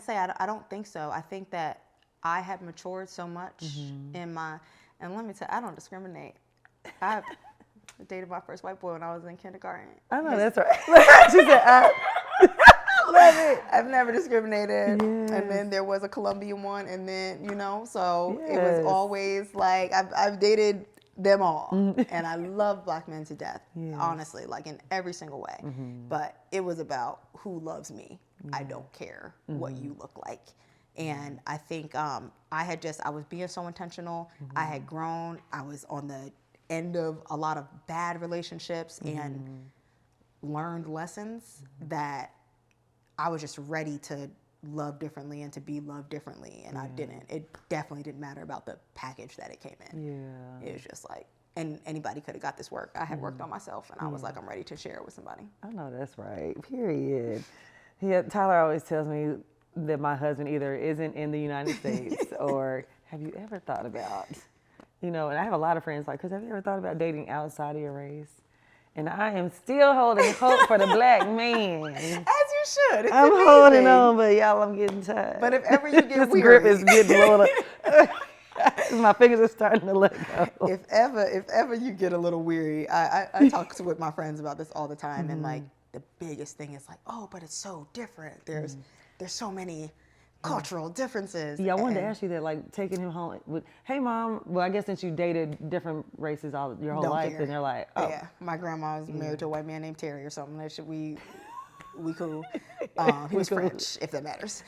say I don't think so. I think that I have matured so much in my, and let me tell you, I don't discriminate. I dated my first white boy when I was in kindergarten. I know, that's right. She said, I love it. I've never discriminated. Yes. And then there was a Colombian one, and then, so it was always like, I've dated them all. And I love black men to death, honestly, like in every single way. But it was about who loves me. I don't care what you look like. And I think I was being so intentional. I had grown. I was on the end of a lot of bad relationships and learned lessons that I was just ready to love differently and to be loved differently, and I didn't. It definitely didn't matter about the package that it came in. Yeah. It was just like, and anybody could have got this work. I had worked on myself, and I was like, I'm ready to share it with somebody. I know that's right. Period. Yeah, Tyler always tells me that my husband either isn't in the United States or have you ever thought about, and I have a lot of friends like, because have you ever thought about dating outside of your race? And I am still holding hope for the black man. As you should. It's I'm amazing. Holding on, but y'all, I'm getting tired. But if ever you get this weary. grip is getting a little, my fingers are starting to let go. If ever you get a little weary, I talk with my friends about this all the time, and like the biggest thing is like, oh, but it's so different. There's so many cultural differences. Yeah, I wanted to ask you that, like taking him home with, hey mom, well I guess since you dated different races your whole life, care. and they're like, oh. Yeah, my grandma was married to a white man named Terry or something. That shit, we cool. He was French, if that matters.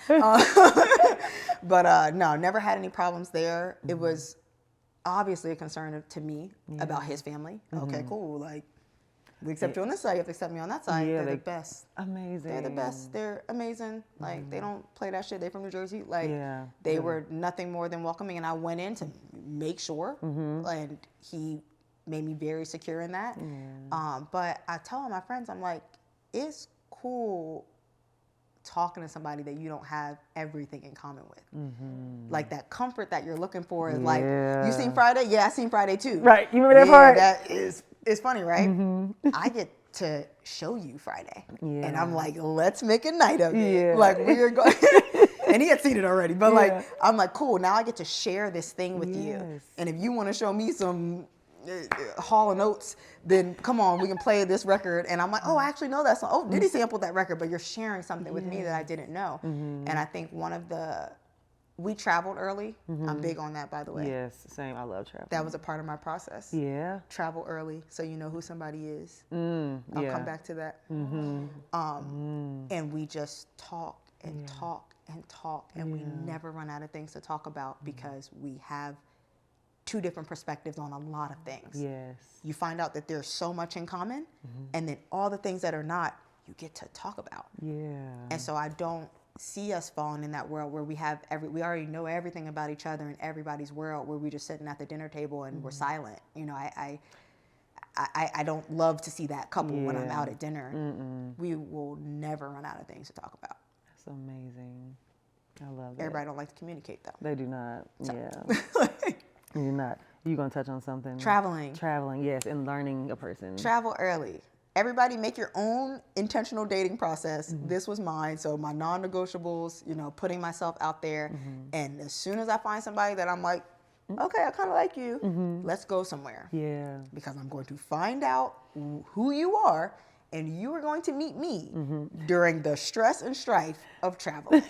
But no, never had any problems there. It was obviously a concern to me about his family. Okay, cool. Like, we accept you on this side, you have to accept me on that side. Yeah, they're the best. Amazing. They're the best. They're amazing. Like, they don't play that shit. They're from New Jersey. Like, Yeah. they were nothing more than welcoming. And I went in to make sure. And he made me very secure in that. But I tell all my friends, I'm like, it's cool talking to somebody that you don't have everything in common with. Like, that comfort that you're looking for is like, you seen Friday? Yeah, I seen Friday too. Right. You remember that part? That is, it's funny, right? I get to show you Friday. And I'm like, let's make a night of it. Yeah. Like, we're going, and he had seen it already, but like, I'm like, cool, now I get to share this thing with you. And if you want to show me some Hall & Oates, then come on, we can play this record. And I'm like, oh, I actually know that song. Oh, did he sample that record? But you're sharing something with me that I didn't know. And I think we traveled early. I'm big on that, by the way. Yes, same. I love travel. That was a part of my process. Yeah. Travel early so you know who somebody is. I'll come back to that. And we just talk and talk and talk, and we never run out of things to talk about because we have two different perspectives on a lot of things. Yes. You find out that there's so much in common, and then all the things that are not, you get to talk about. Yeah. And so I don't see us falling in that world where we already know everything about each other in everybody's world, where we're just sitting at the dinner table and we're silent. I don't love to see that couple when I'm out at dinner. We will never run out of things to talk about. That's amazing. I love that. Everybody don't like to communicate though. They do not. Yeah. You're not. You gonna touch on something? Traveling, yes, and learning a person. Travel early. Everybody make your own intentional dating process. This was mine. So my non-negotiables, putting myself out there. And as soon as I find somebody that I'm like, okay, I kind of like you, let's go somewhere. Yeah. Because I'm going to find out who you are, and you are going to meet me during the stress and strife of traveling.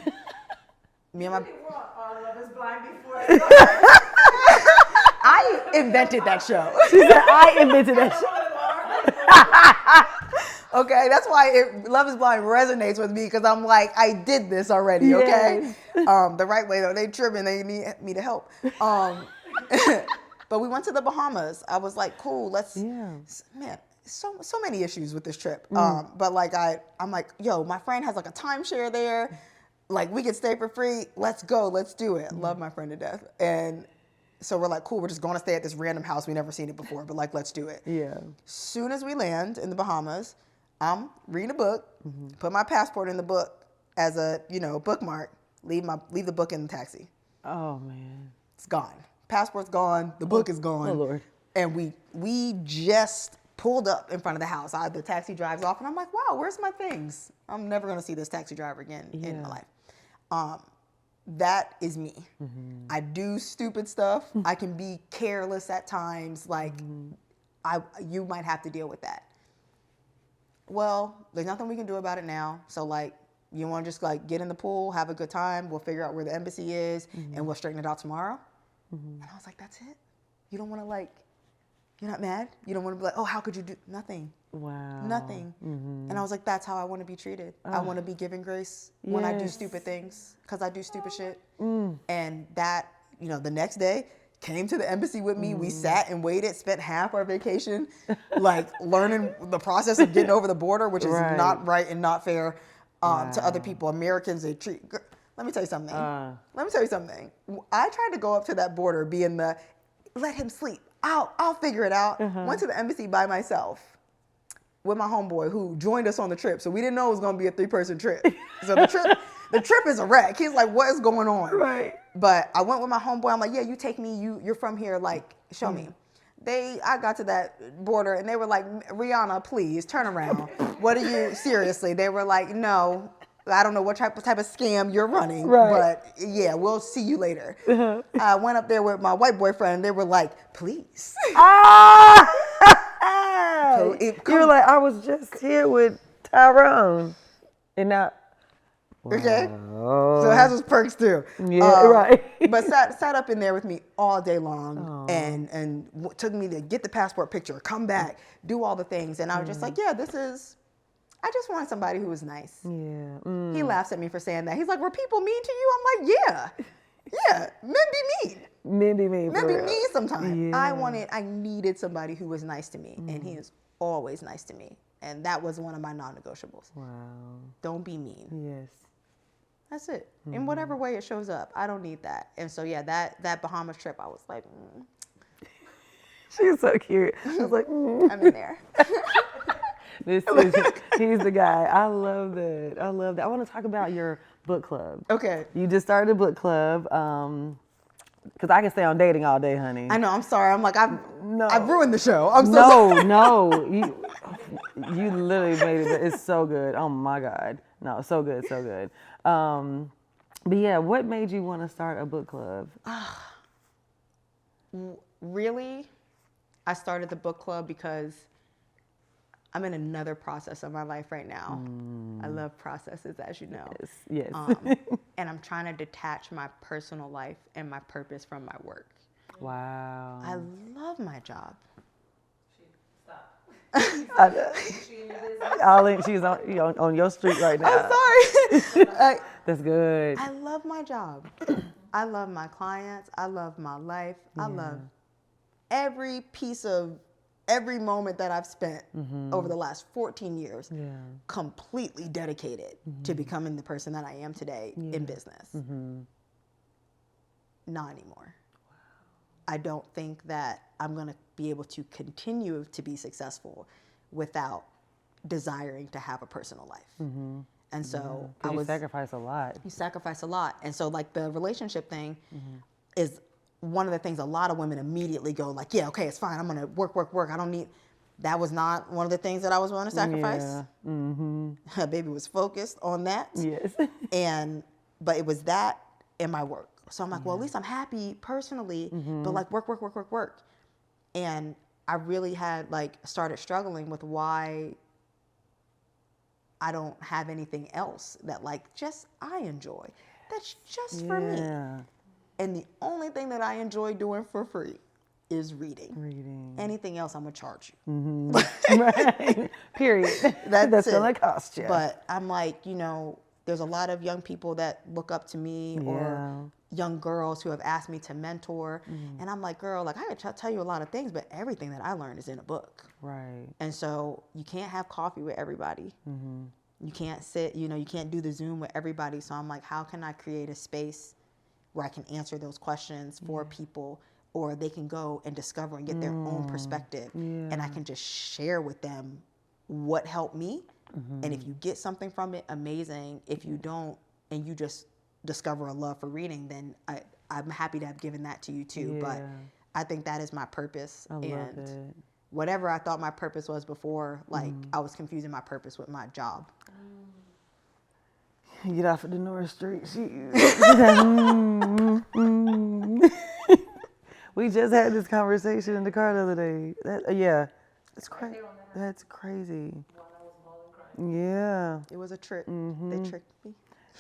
Me and my... Love is Blind before I invented that show. She said, I invented that show. Okay, that's why Love is Blind resonates with me, because I'm like, I did this already, okay? The right way, though. They tripping, they need me to help. But we went to the Bahamas. I was like, cool, man, so many issues with this trip. But like, I'm like, yo, my friend has like a timeshare there. Like, we could stay for free. Let's go, let's do it. Love my friend to death. And so we're like, cool, we're just going to stay at this random house. We never seen it before, but like, let's do it. Yeah. Soon as we land in the Bahamas, I'm reading a book, put my passport in the book as a, bookmark, leave the book in the taxi. Oh, man. It's gone. Passport's gone. The book is gone. Oh, Lord. And we just pulled up in front of the house. The taxi drives off, and I'm like, wow, where's my things? I'm never going to see this taxi driver again in my life. That is me. I do stupid stuff. I can be careless at times. Like, you might have to deal with that. Well, there's nothing we can do about it now. So, like, you want to just, like, get in the pool, have a good time. We'll figure out where the embassy is, and we'll straighten it out tomorrow. And I was like, that's it? You don't want to, like, you're not mad? You don't want to be like, oh, how could you do nothing? Wow. Nothing. And I was like, that's how I want to be treated. I want to be given grace when I do stupid things, because I do stupid shit. And that, the next day, came to the embassy with me. We sat and waited, spent half our vacation, like, learning the process of getting over the border, which is not right and not fair to other people. Americans, they treat... Let me tell you something. I tried to go up to that border, being the, let him sleep. I'll figure it out. Went to the embassy by myself with my homeboy who joined us on the trip. So we didn't know it was going to be a 3-person trip. So the trip is a wreck. He's like, what is going on? Right. But I went with my homeboy. I'm like, yeah, you take me. You're from here. Like, show me. I got to that border and they were like, Rihanna, please turn around. What are you, seriously? They were like, no, I don't know what type of scam you're running, but yeah, we'll see you later. I went up there with my white boyfriend and they were like, please. You were like, I was just here with Tyrone. And now. Okay. So it has its perks too. Yeah, right. But sat up in there with me all day long and took me to get the passport picture, come back, do all the things. And I was just like, yeah, I just want somebody who was nice. Yeah. He laughs at me for saying that. He's like, were people mean to you? I'm like, yeah, men be mean. Men be mean. Men be mean sometimes. Yeah. I needed somebody who was nice to me. And he is always nice to me. And that was one of my non-negotiables. Wow. Don't be mean. Yes. That's it. In whatever way it shows up. I don't need that. And so, yeah, that Bahamas trip, I was like, She's so cute. I was like, I'm in there. He's the guy. I love that. I want to talk about your book club. Okay. You just started a book club. Because I can stay on dating all day, honey. I know. I'm sorry. I'm like, I've ruined the show. I'm so sorry. No. You literally made it. It's so good. Oh, my God. No, so good. But yeah, what made you want to start a book club? Really, I started the book club because I'm in another process of my life right now. I love processes, as you know. Yes. And I'm trying to detach my personal life and my purpose from my work. Wow. I love my job. She's on your street right now. I'm sorry. That's good. I love my job. I love my clients. I love my life. I love every moment that I've spent over the last 14 years completely dedicated to becoming the person that I am today in business. Not anymore. I don't think that I'm going to be able to continue to be successful without desiring to have a personal life. And so you sacrifice a lot. You sacrifice a lot. And so like the relationship thing is one of the things a lot of women immediately go like, yeah, okay, it's fine. I'm going to work. I don't need, that was not one of the things that I was willing to sacrifice. Yeah. Baby was focused on that. Yes. But it was that and my work. So I'm like, well, at least I'm happy personally, but like work. And I really had started struggling with why I don't have anything else that I enjoy. That's just for me. And the only thing that I enjoy doing for free is reading. Anything else, I'm gonna charge you. Right. Period. That's gonna cost you. But I'm like, there's a lot of young people that look up to me or young girls who have asked me to mentor. And I'm like, girl, I could tell you a lot of things, but everything that I learned is in a book. Right. And so you can't have coffee with everybody. You can't sit, you can't do the Zoom with everybody. So I'm like, how can I create a space where I can answer those questions for people, or they can go and discover and get their own perspective. And I can just share with them what helped me. And if you get something from it, amazing. If you don't, and you just discover a love for reading, then I'm happy to have given that to you too. But I think that is my purpose. I love it. Whatever I thought my purpose was before, I was confusing my purpose with my job. Get off of Dinorah Street. We just had this conversation in the car the other day. It's crazy. That's crazy. Yeah. It was a trick. They tricked me.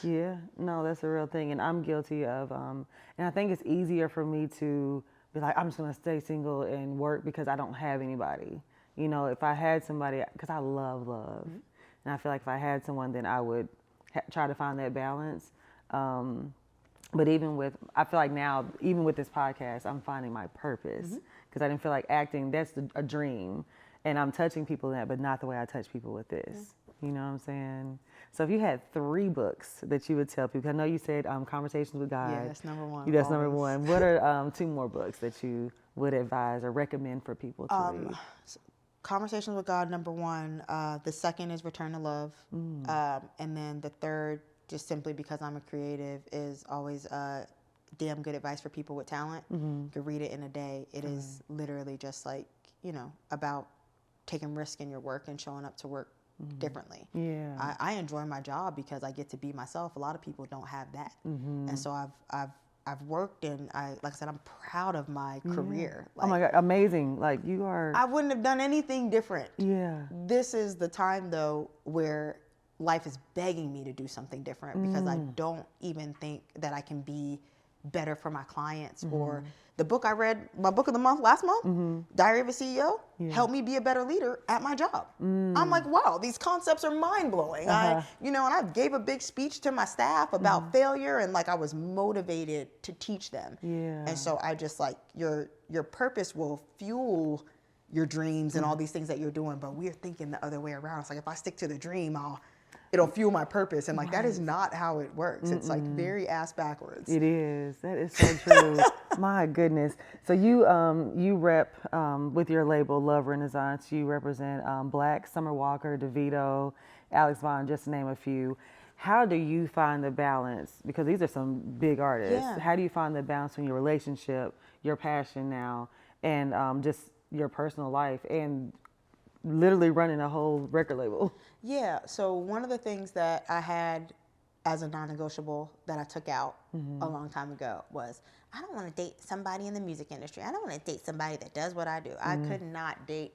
Yeah. No, that's a real thing. And I'm guilty of, and I think it's easier for me to be like, I'm just going to stay single and work because I don't have anybody. If I had somebody, because I love love. And I feel like if I had someone, then I would try to find that balance. But I feel like now, even with this podcast, I'm finding my purpose because I didn't feel like acting, that's a dream. and I'm touching people in that, but not the way I touch people with this. You know what I'm saying? So if you had 3 books that you would tell people, I know you said Conversations with God. Yeah, that's number 1. That's number 1. What are 2 more books that you would advise or recommend for people to read? Conversations with God, number 1. The second is Return to Love. And then the third, just simply because I'm a creative, is always Damn Good Advice for People with Talent. You could read it in a day. It is literally just like, about taking risk in your work and showing up to work differently. Yeah. I enjoy my job because I get to be myself. A lot of people don't have that. And so I've worked, and like I said, I'm proud of my career. Oh my God, amazing. Like, you are. I wouldn't have done anything different. Yeah. This is the time, though, where life is begging me to do something different, because I don't even think that I can be better for my clients. Or the book I read, my book of the month last month, Diary of a CEO, helped me be a better leader at my job. I'm like, wow, these concepts are mind blowing. And I gave a big speech to my staff about failure, and like I was motivated to teach them. And so I just like, your purpose will fuel your dreams and all these things that you're doing, but we're thinking the other way around. It's like, if I stick to the dream, it'll fuel my purpose. And like, that is not how it works. It's like very ass backwards. It is. That is so true. My goodness. So you rep with your label Love Renaissance. You represent Black, Summer Walker, DeVito, Alex Vaughn, just to name a few. How do you find the balance? Because these are some big artists. Yeah. How do you find the balance between your relationship, your passion now, and just your personal life, and literally running a whole record label? Yeah. So one of the things that I had as a non-negotiable that I took out a long time ago was, I don't want to date somebody in the music industry. I don't want to date somebody that does what I do. I could not date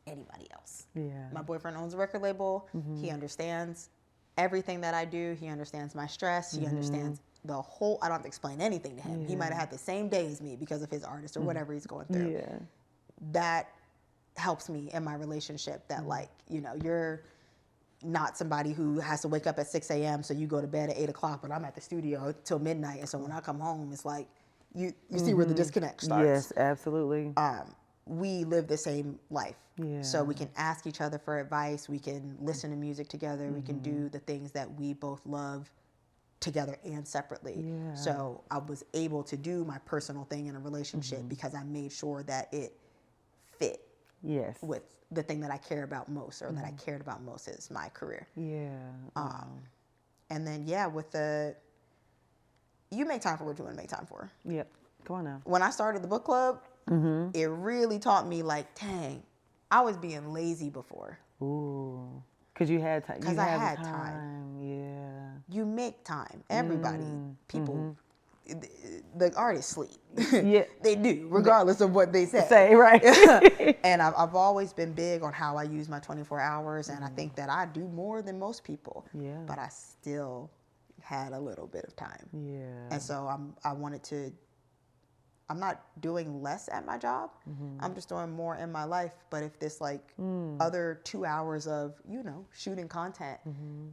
anybody else. Yeah. My boyfriend owns a record label. He understands everything that I do. He understands my stress. He understands the whole, I don't have to explain anything to him. He might have had the same day as me because of his artist or whatever he's going through. Yeah. That helps me in my relationship, that like, you're not somebody who has to wake up at 6 a.m. so you go to bed at 8 o'clock, but I'm at the studio till midnight. And so when I come home, it's like, you see where the disconnect starts. Yes, absolutely. We live the same life. Yeah. So we can ask each other for advice. We can listen to music together. We can do the things that we both love together and separately. Yeah. So I was able to do my personal thing in a relationship because I made sure that it fit with the thing that I care about most, or that I cared about most, is my career. Yeah. And then, with you make time for what you want to make time for. Yep. Come on now. When I started the book club, it really taught me, like, dang, I was being lazy before. Ooh. Because you had time. Because I had time. Yeah. You make time. Everybody, people, the artists sleep. Yeah. They do, regardless of what they Say, right. And I've always been big on how I use my 24 hours, and I think that I do more than most people. Yeah. But I still had a little bit of time. Yeah. And so I'm not doing less at my job. I'm just doing more in my life. But if this other 2 hours of, shooting content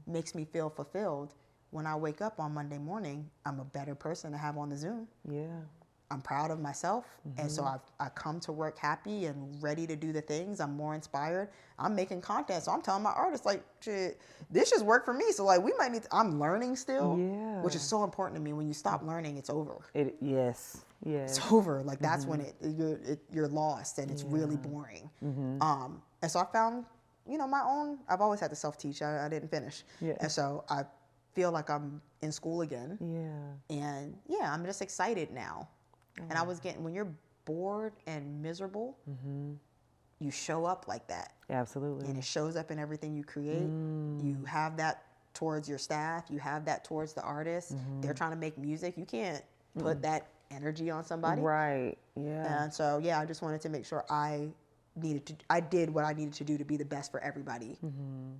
makes me feel fulfilled, when I wake up on Monday morning, I'm a better person to have on the Zoom. Yeah. I'm proud of myself. And so I come to work happy and ready to do the things. I'm more inspired. I'm making content. So I'm telling my artists, like, shit, this just worked for me. So like, we might need to, I'm learning still, which is so important to me. When you stop learning, it's over. Yes. It's over. Like, that's when you're lost, and it's really boring. And so I found, my own, I've always had to self-teach. I didn't finish. Yeah. And so I feel like I'm in school again. Yeah. And I'm just excited now. And I was when you're bored and miserable, you show up like that. Absolutely. And it shows up in everything you create. You have that towards your staff. You have that towards the artists. They're trying to make music. You can't put that energy on somebody. Right. Yeah. And so, I just wanted to make sure I did what I needed to do to be the best for everybody.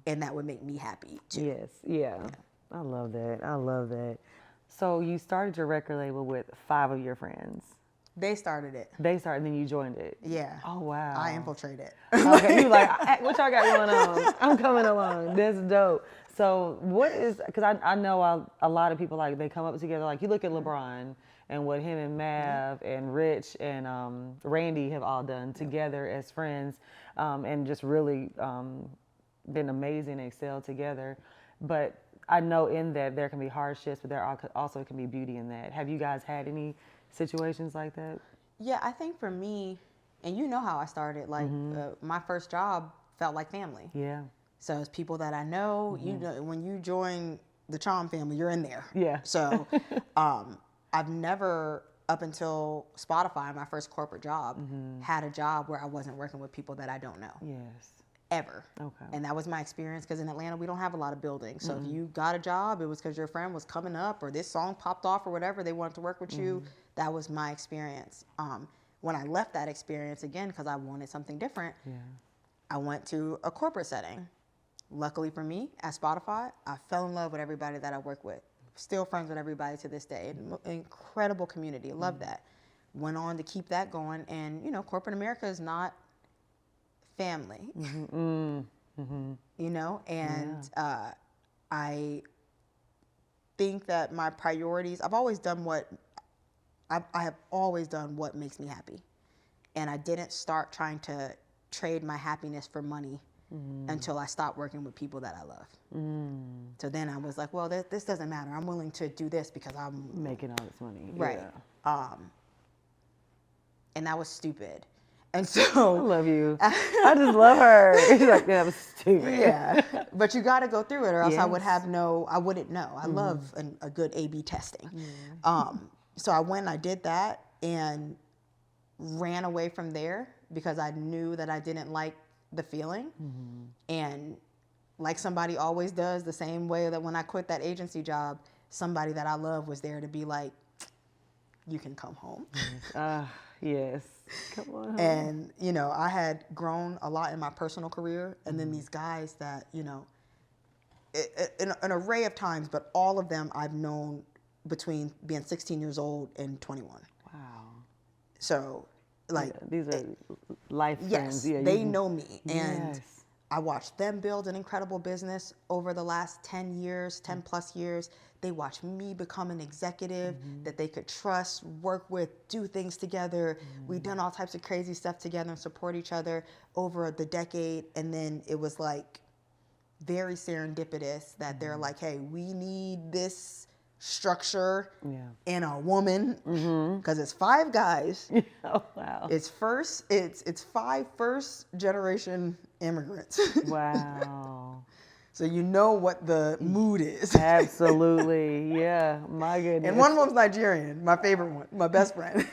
And that would make me happy too. Yes. Yeah. I love that. So you started your record label with 5 of your friends. They started it. They started, and then you joined it. Yeah. Oh, wow. I infiltrated. Okay, you like, what y'all got going on? I'm coming along. That's dope. So what is, because I know a lot of people, like, they come up together, like, you look at LeBron and what him and Mav and Rich and Randy have all done together as friends, and just really been amazing and excelled together. But I know in that there can be hardships, but there also can be beauty in that. Have you guys had any situations like that? Yeah, I think for me, and you know how I started, like my first job felt like family. Yeah. So it's people that I know. You know, when you join the Chom family, you're in there. Yeah. So I've never, up until Spotify, my first corporate job, had a job where I wasn't working with people that I don't know. Yes. Ever. Okay. And that was my experience, because in Atlanta we don't have a lot of buildings. So if you got a job, it was because your friend was coming up or this song popped off or whatever, they wanted to work with you. That was my experience. When I left that experience, again, because I wanted something different, I went to a corporate setting. Luckily for me, at Spotify, I fell in love with everybody that I work with. Still friends with everybody to this day. Incredible community. Love that. Went on to keep that going. And, you know, corporate America is not family, you know, and I think that my priorities, I have always done what makes me happy. And I didn't start trying to trade my happiness for money until I stopped working with people that I love. So then I was like, well, this doesn't matter. I'm willing to do this because I'm making all this money. Right. Yeah. And that was stupid. And so I love you. I just love her. It's like, that was stupid. Yeah. But you got to go through it, or else Yes. I wouldn't know. I love a good A/B testing. So I went and I did that and ran away from there because I knew that I didn't like the feeling. And like somebody always does, the same way that when I quit that agency job, somebody that I love was there to be like, you can come home. Yes. Come on. And, you know, I had grown a lot in my personal career. And then these guys that, you know, an array of times, but all of them I've known between being 16 years old and 21. Wow. So, like. Yeah, these are life friends. Yes, they know me. And Yes. I watched them build an incredible business over the last 10 years, 10 plus years. They watched me become an executive that they could trust, work with, do things together. We've done all types of crazy stuff together and support each other over the decade. And then it was like very serendipitous that they're like, hey, we need this structure in a woman, because it's 5 guys. Oh, wow. It's 5 first generation immigrants. Wow. So you know what the mood is. Absolutely. Yeah. My goodness. And one of them's Nigerian, my favorite one, my best friend.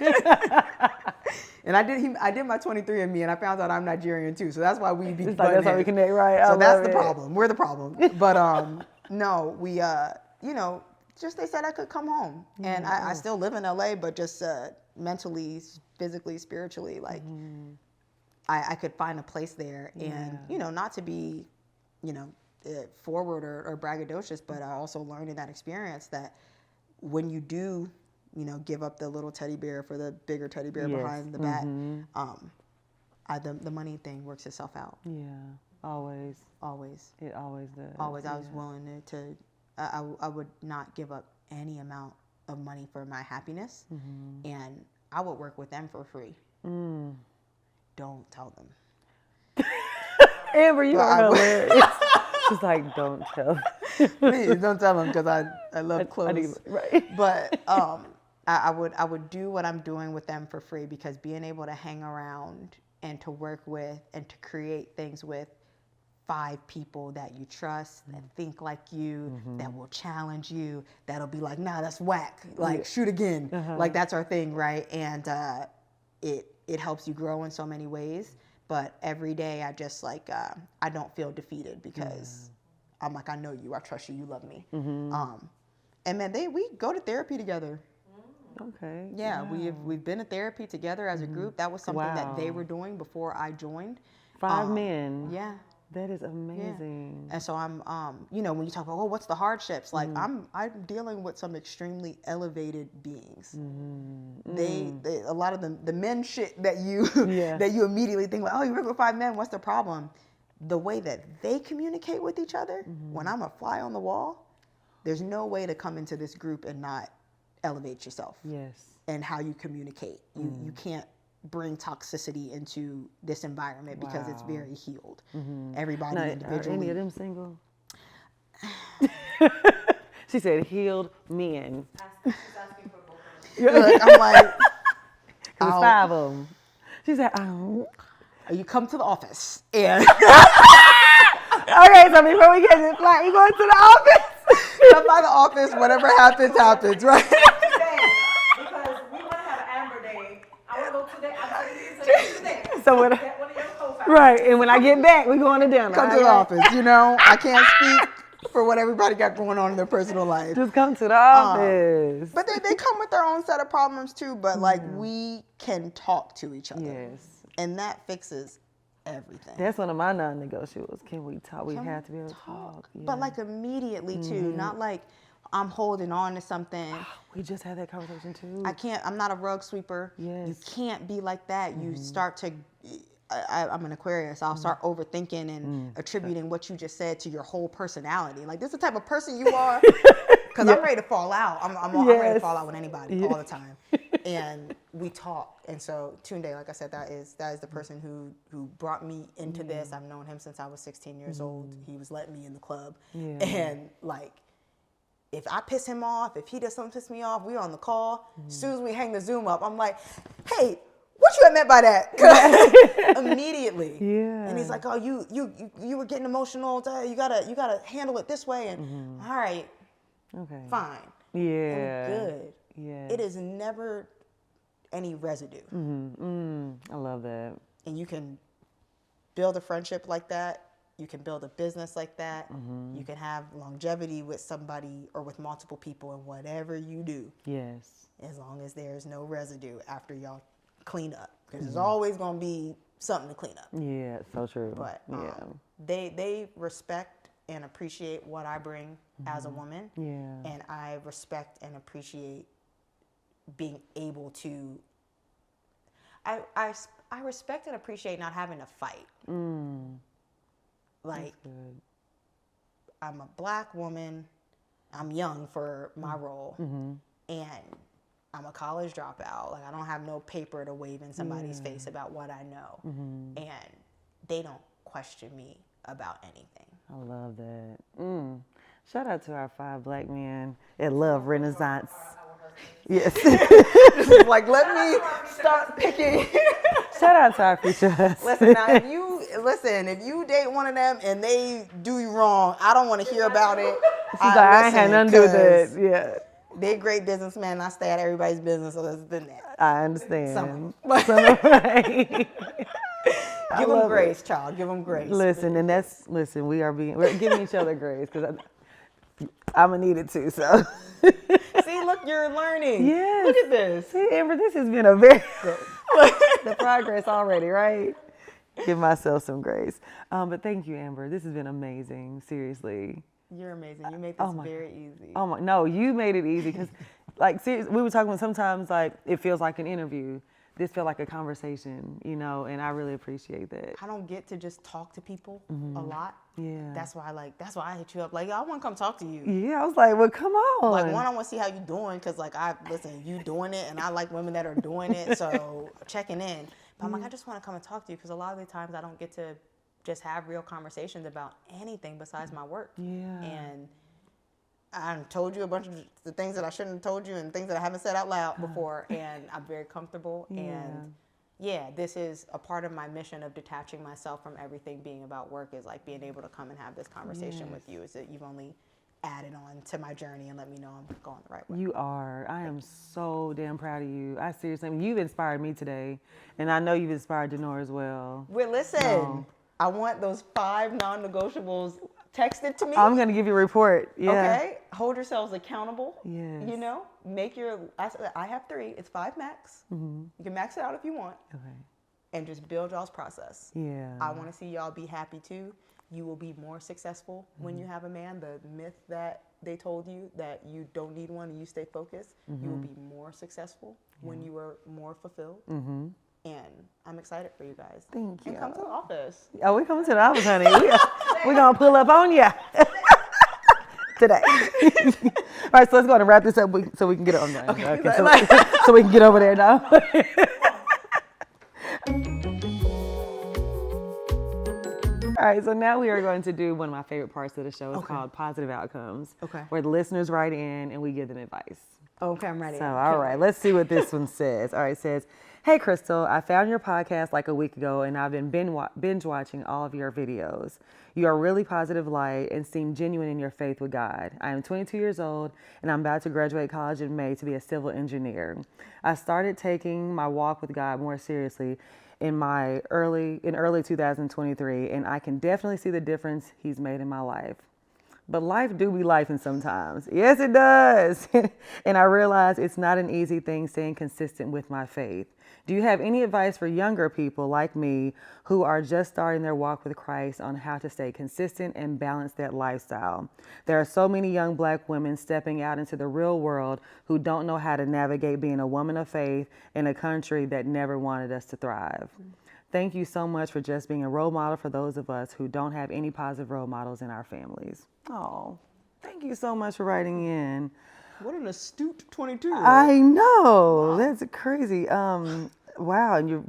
And I did my 23andMe and I found out I'm Nigerian too. So that's why we be that's how we connect, right? So that's the problem. We're the problem. But no, we you know, just they said I could come home. And I still live in LA, but just mentally, physically, spiritually, like I could find a place there. And, you know, not to be, you know, forward or braggadocious, but I also learned in that experience that when you do, you know, give up the little teddy bear for the bigger teddy bear behind the back, the money thing works itself out. Yeah, always. It always does. Always. I was willing to I would not give up any amount of money for my happiness, and I would work with them for free. Don't tell them. Amber, you are hilarious. She's like, don't tell. Please don't tell them, because I love clothes. Right. But I would do what I'm doing with them for free, because being able to hang around and to work with and to create things with 5 people that you trust, that think like you, that will challenge you, that'll be like, nah, that's whack. Like, shoot again. Like, that's our thing, right? And it helps you grow in so many ways. But every day I just like, I don't feel defeated, because I'm like, I know you, I trust you, you love me. And man, we go to therapy together. Okay. Yeah, we've been to therapy together as a group. That was something that they were doing before I joined. 5 men. Yeah. That is amazing. Yeah. And so I'm, you know, when you talk about, oh, what's the hardships? Like, I'm dealing with some extremely elevated beings. They a lot of the men shit that you that you immediately think like, oh, you work with 5 men, what's the problem? The way that they communicate with each other, when I'm a fly on the wall, there's no way to come into this group and not elevate yourself. Yes. And how you communicate. You can't bring toxicity into this environment because it's very healed. Everybody individually. Are any of them single? She said healed men. She's asking for both of them. Look, I'm like, There's 5 of them. She said, you come to the office and okay, so before we get this flight, we going to the office. come by the office, whatever happens, happens, right? Today, because we want to have Amber Day. I want to go today. I'm saying today. So when Get one of your co-founders. right, and when I get back, we going to dinner. Come to the office, you know? I can't speak for what everybody got going on in their personal life. Just come to the office. But they come with their own set of problems too, but like we can talk to each other. Yes. And that fixes everything. That's one of my non-negotiables. Can we talk? We have to be able to talk. Yeah. But like immediately too, not like I'm holding on to something. We just had that conversation too. I'm not a rug sweeper. Yes. You can't be like that. You start to, I'm an Aquarius. I'll start overthinking and attributing what you just said to your whole personality. Like, this is the type of person you are. Because I'm ready to fall out. I'm ready to fall out with anybody all the time. And we talk. And so Tunde, like I said, that is the person who brought me into this. I've known him since I was 16 years old. He was letting me in the club. Yeah. And like, if I piss him off, if he does something to piss me off, we're on the call. As soon as we hang the Zoom up, I'm like, hey, what you meant by that? Immediately. Yeah. And he's like, oh, you were getting emotional. You gotta handle it this way. And all right, okay, fine. Yeah. I'm good. Yeah. It is never any residue. I love that. And you can build a friendship like that. You can build a business like that. You can have longevity with somebody or with multiple people in whatever you do. Yes. As long as there's no residue after y'all clean up. Because there's always going to be something to clean up. Yeah, so true. But they respect and appreciate what I bring as a woman. Yeah. And I respect and appreciate being able to... I respect and appreciate not having to fight. Like, I'm a black woman, I'm young for my role, and I'm a college dropout. Like, I don't have no paper to wave in somebody's face about what I know. And they don't question me about anything. I love that. Shout out to our 5 black men at Love Renaissance. Yes. Like, let me start picking. Shout out to our future husbands. Listen, now, if you date one of them and they do you wrong, I don't want to hear about it. I ain't had nothing to do with that. Yeah. They're great businessmen. I stay at everybody's business other than that. I understand. Some right. Give them grace, child. Give them grace. Listen, and we're giving each other grace because I'm gonna need it too. So. See, look, you're learning. Yes. Look at this. See, Amber, this has been a very the progress already, right? Give myself some grace. But thank you, Amber. This has been amazing. Seriously. You're amazing. You make this very easy. Oh my, no, you made it easy because, like, seriously, we were talking about sometimes like it feels like an interview. This felt like a conversation, you know, and I really appreciate that. I don't get to just talk to people a lot. Yeah. That's why I hit you up. Like, I want to come talk to you. Yeah, I was like, well, come on. Like, one, I want to see how you doing because, like, you doing it, and I like women that are doing it, so checking in. But I'm like, I just want to come and talk to you because a lot of the times I don't get to just have real conversations about anything besides my work. Yeah. And I told you a bunch of the things that I shouldn't have told you and things that I haven't said out loud before, and I'm very comfortable. Yeah. And yeah, this is a part of my mission of detaching myself from everything being about work is like being able to come and have this conversation with you. Is that you've only added on to my journey and let me know I'm going the right way. You are. I am so damn proud of you. I seriously, you've inspired me today, and I know you've inspired Dinorah as well. Well, listen, I want those 5 non-negotiables texted to me. I'm going to give you a report. Yeah. Okay. Hold yourselves accountable. Yes. You know, I have 3. It's 5 max. You can max it out if you want. Okay. And just build y'all's process. Yeah. I want to see y'all be happy too. You will be more successful when you have a man. The myth that they told you that you don't need one and you stay focused, you will be more successful when you are more fulfilled. And I'm excited for you guys. Thank you. And come to the office. Oh, we coming to the office, honey. We're going to pull up on ya. today. All right, so let's go ahead and wrap this up so we can get on there. Okay. So we can get over there now. All right, so now we are going to do one of my favorite parts of the show. It's called Positive Outcomes. Okay. Where the listeners write in and we give them advice. Okay, I'm ready. So, all right, let's see what this one says. All right, it says, hey, Crystal, I found your podcast like a week ago, and I've been binge watching all of your videos. You are really positive light and seem genuine in your faith with God. I am 22 years old, and I'm about to graduate college in May to be a civil engineer. I started taking my walk with God more seriously in early 2023, and I can definitely see the difference He's made in my life. But life do be lifing sometimes. Yes, it does. And I realize it's not an easy thing staying consistent with my faith. Do you have any advice for younger people like me who are just starting their walk with Christ on how to stay consistent and balance that lifestyle? There are so many young Black women stepping out into the real world who don't know how to navigate being a woman of faith in a country that never wanted us to thrive. Thank you so much for just being a role model for those of us who don't have any positive role models in our families. Oh, thank you so much for writing in. What an astute 22-year-old. I know. Wow. That's crazy. Wow, and you're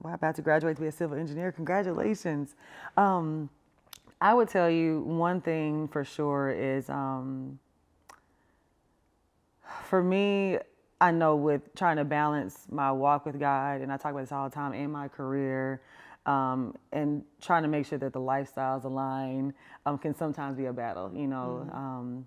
about to graduate to be a civil engineer. Congratulations. I would tell you one thing for sure is, for me, I know with trying to balance my walk with God, and I talk about this all the time, and my career, and trying to make sure that the lifestyles align, can sometimes be a battle, you know.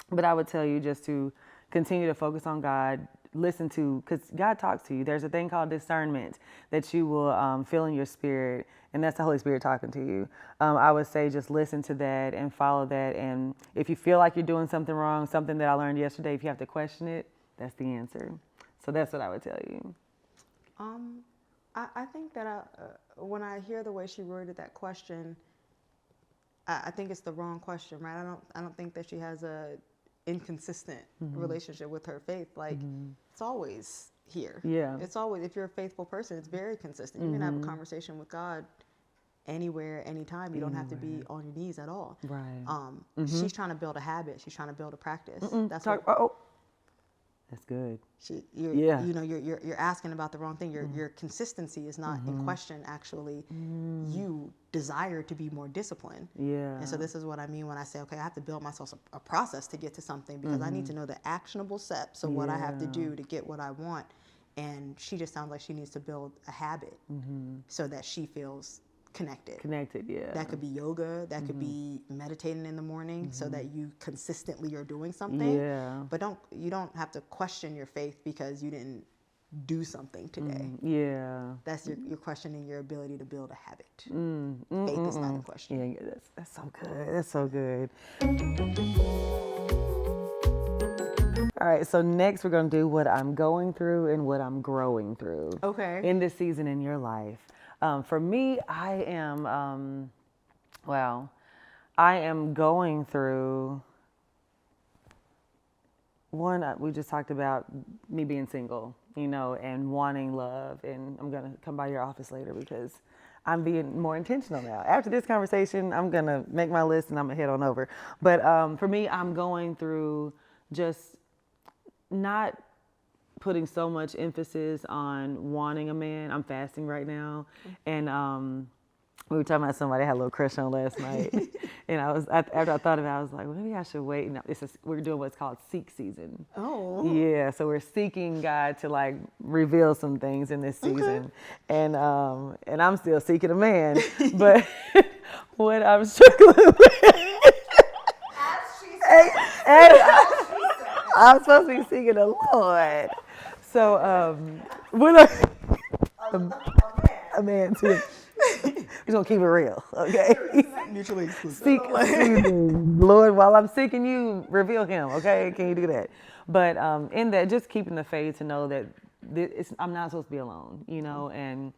But I would tell you just to continue to focus on God, listen to, because God talks to you. There's a thing called discernment that you will feel in your spirit, and that's the Holy Spirit talking to you. I would say just listen to that and follow that. And if you feel like you're doing something wrong, something that I learned yesterday, if you have to question it, that's the answer. So that's what I would tell you. I think that when I hear the way she worded that question, I think it's the wrong question, right? I don't think that she has a inconsistent relationship with her faith. Like, it's always here. Yeah. It's always, if you're a faithful person, it's very consistent. You can have a conversation with God anywhere, anytime. You don't have to be on your knees at all. Right. She's trying to build a habit. She's trying to build a practice. That's good. You're asking about the wrong thing. Your consistency is not in question. Actually, you desire to be more disciplined. Yeah. And so this is what I mean when I say, okay, I have to build myself a process to get to something, because I need to know the actionable steps of what I have to do to get what I want. And she just sounds like she needs to build a habit so that she feels connected. Yeah. That could be yoga. That could be meditating in the morning, so that you consistently are doing something. Yeah. But you don't have to question your faith because you didn't do something today. Yeah. That's you're questioning your ability to build a habit. Faith is not in question. Yeah, that's so good. That's so good. All right, so next we're going to do what I'm going through and what I'm growing through. Okay. In this season in your life. For me, I am going through we just talked about me being single, you know, and wanting love. And I'm going to come by your office later because I'm being more intentional now. After this conversation, I'm going to make my list and I'm going to head on over. But for me, I'm going through just not putting so much emphasis on wanting a man. I'm fasting right now. And we were talking about somebody I had a little crush on last night. And after I thought about it, I was like, well, maybe I should wait. And we're doing what's called seek season. Oh. Yeah, so we're seeking God to like reveal some things in this season. Okay. And I'm still seeking a man. But what I'm struggling with. I'm supposed to be seeking the Lord. So, a man too. We're gonna keep it real, okay? Mutually exclusive. Seek Lord, while I'm seeking you, reveal him, okay? Can you do that? But in that, just keeping the faith to know that I'm not supposed to be alone, you know, and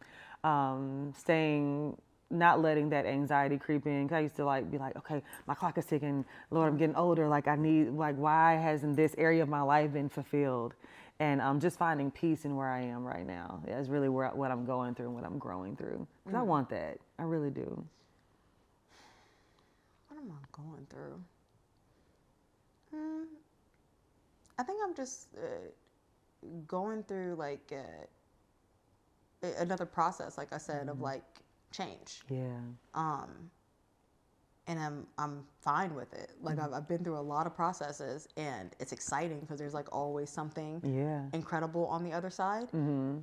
not letting that anxiety creep in. Cause I used to be like, okay, my clock is ticking. Lord, I'm getting older. Why hasn't this area of my life been fulfilled? And just finding peace in where I am right now. That's really what I'm going through and what I'm growing through. Because I want that. I really do. What am I going through? I think I'm just going through like another process, like I said, of like change. Yeah. And I'm fine with it. Like I've been through a lot of processes, and it's exciting because there's like always something incredible on the other side.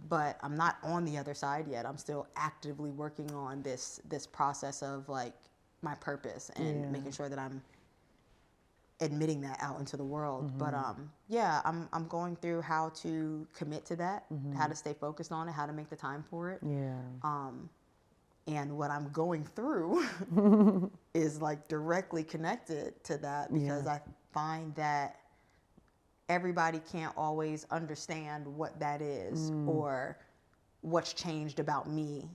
But I'm not on the other side yet. I'm still actively working on this process of like my purpose and making sure that I'm admitting that out into the world. But I'm going through how to commit to that, how to stay focused on it, how to make the time for it. And what I'm going through is like directly connected to that, because I find that everybody can't always understand what that is or what's changed about me,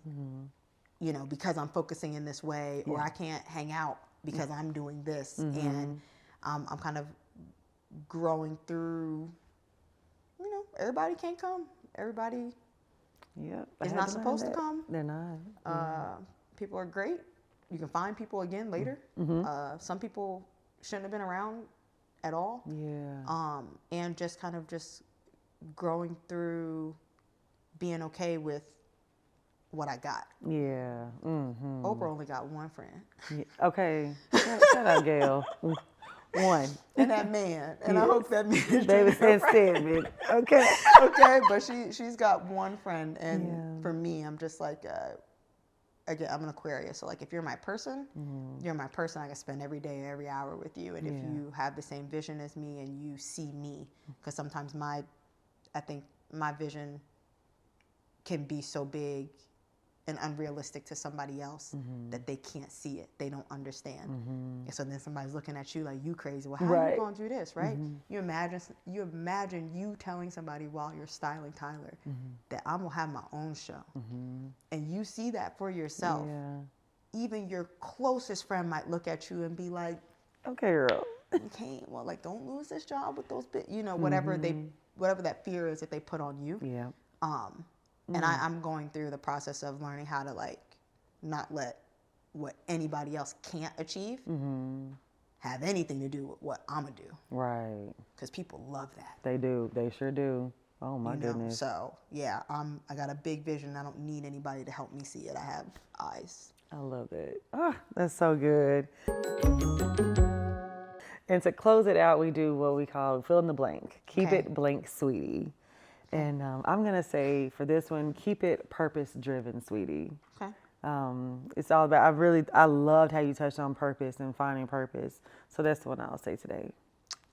you know, because I'm focusing in this way, or I can't hang out because I'm doing this. And I'm kind of growing through, you know, everybody can't come. Everybody is not supposed to come. They're not. People are great. You can find people again later. Some people shouldn't have been around at all. And just kind of just growing through being okay with what I got. Oprah only got one friend. Okay. Shout out, Gail. One. And that man. And I hope that man is David Stedman. Okay. Okay, but she's got one friend, and for me, I'm just like, again, I'm an Aquarius, so like if you're my person, you're my person. I can spend every day, every hour with you, and if you have the same vision as me and you see me, because sometimes I think my vision can be so big and unrealistic to somebody else that they can't see it, they don't understand. And so then somebody's looking at you like, you crazy. Well, how are you gonna do this, right? You imagine you telling somebody while you're styling Tyler that I'm gonna have my own show, and you see that for yourself. Even your closest friend might look at you and be like, okay, girl, you can't. Well, like, don't lose this job with those you know, whatever that fear is that they put on you. And I'm going through the process of learning how to like not let what anybody else can't achieve have anything to do with what I'm gonna do. Right. Because people love that. They do. They sure do. Oh my goodness. So yeah, I got a big vision. I don't need anybody to help me see it. I have eyes. I love it. Ah, that's so good. And to close it out, we do what we call fill in the blank. Keep it blank, sweetie. And I'm going to say for this one, keep it purpose-driven, sweetie. Okay. It's all about, I loved how you touched on purpose and finding purpose. So that's the one I'll say today.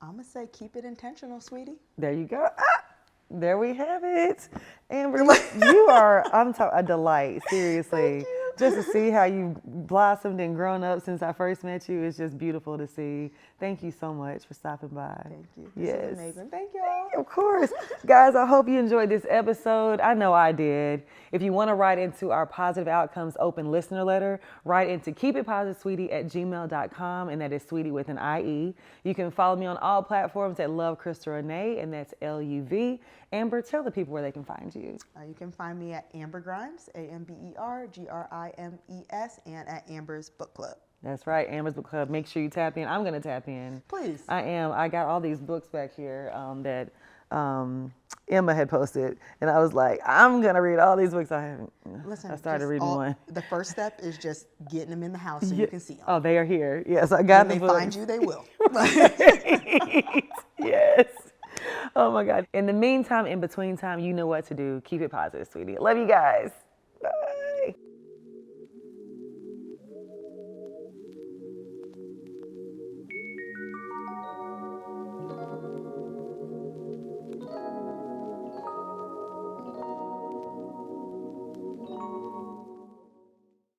I'm going to say keep it intentional, sweetie. There you go. Ah, there we have it. Amber, you are, a delight, seriously. Just to see how you blossomed and grown up since I first met you is just beautiful to see. Thank you so much for stopping by. Thank you. This is amazing. Thank you all. Of course. Guys, I hope you enjoyed this episode. I know I did. If you want to write into our Positive Outcomes open listener letter, write into keepitpositivesweetie@gmail.com, and that is sweetie with an IE. You can follow me on all platforms at Love Crystal Renee, and that's LUV. Amber, tell the people where they can find you. You can find me at Amber Grimes, AmberGrimes, and at Amber's Book Club. That's right, Amber's Book Club. Make sure you tap in. I'm going to tap in. Please. I am. I got all these books back here that Emma had posted, and I was like, I'm going to read all these books. I haven't. Listen, I started reading one. The first step is just getting them in the house so you can see them. Oh, they are here. Yes, I got them. When they find you, they will. Yes. Oh, my God. In the meantime, in between time, you know what to do. Keep it positive, sweetie. Love you guys.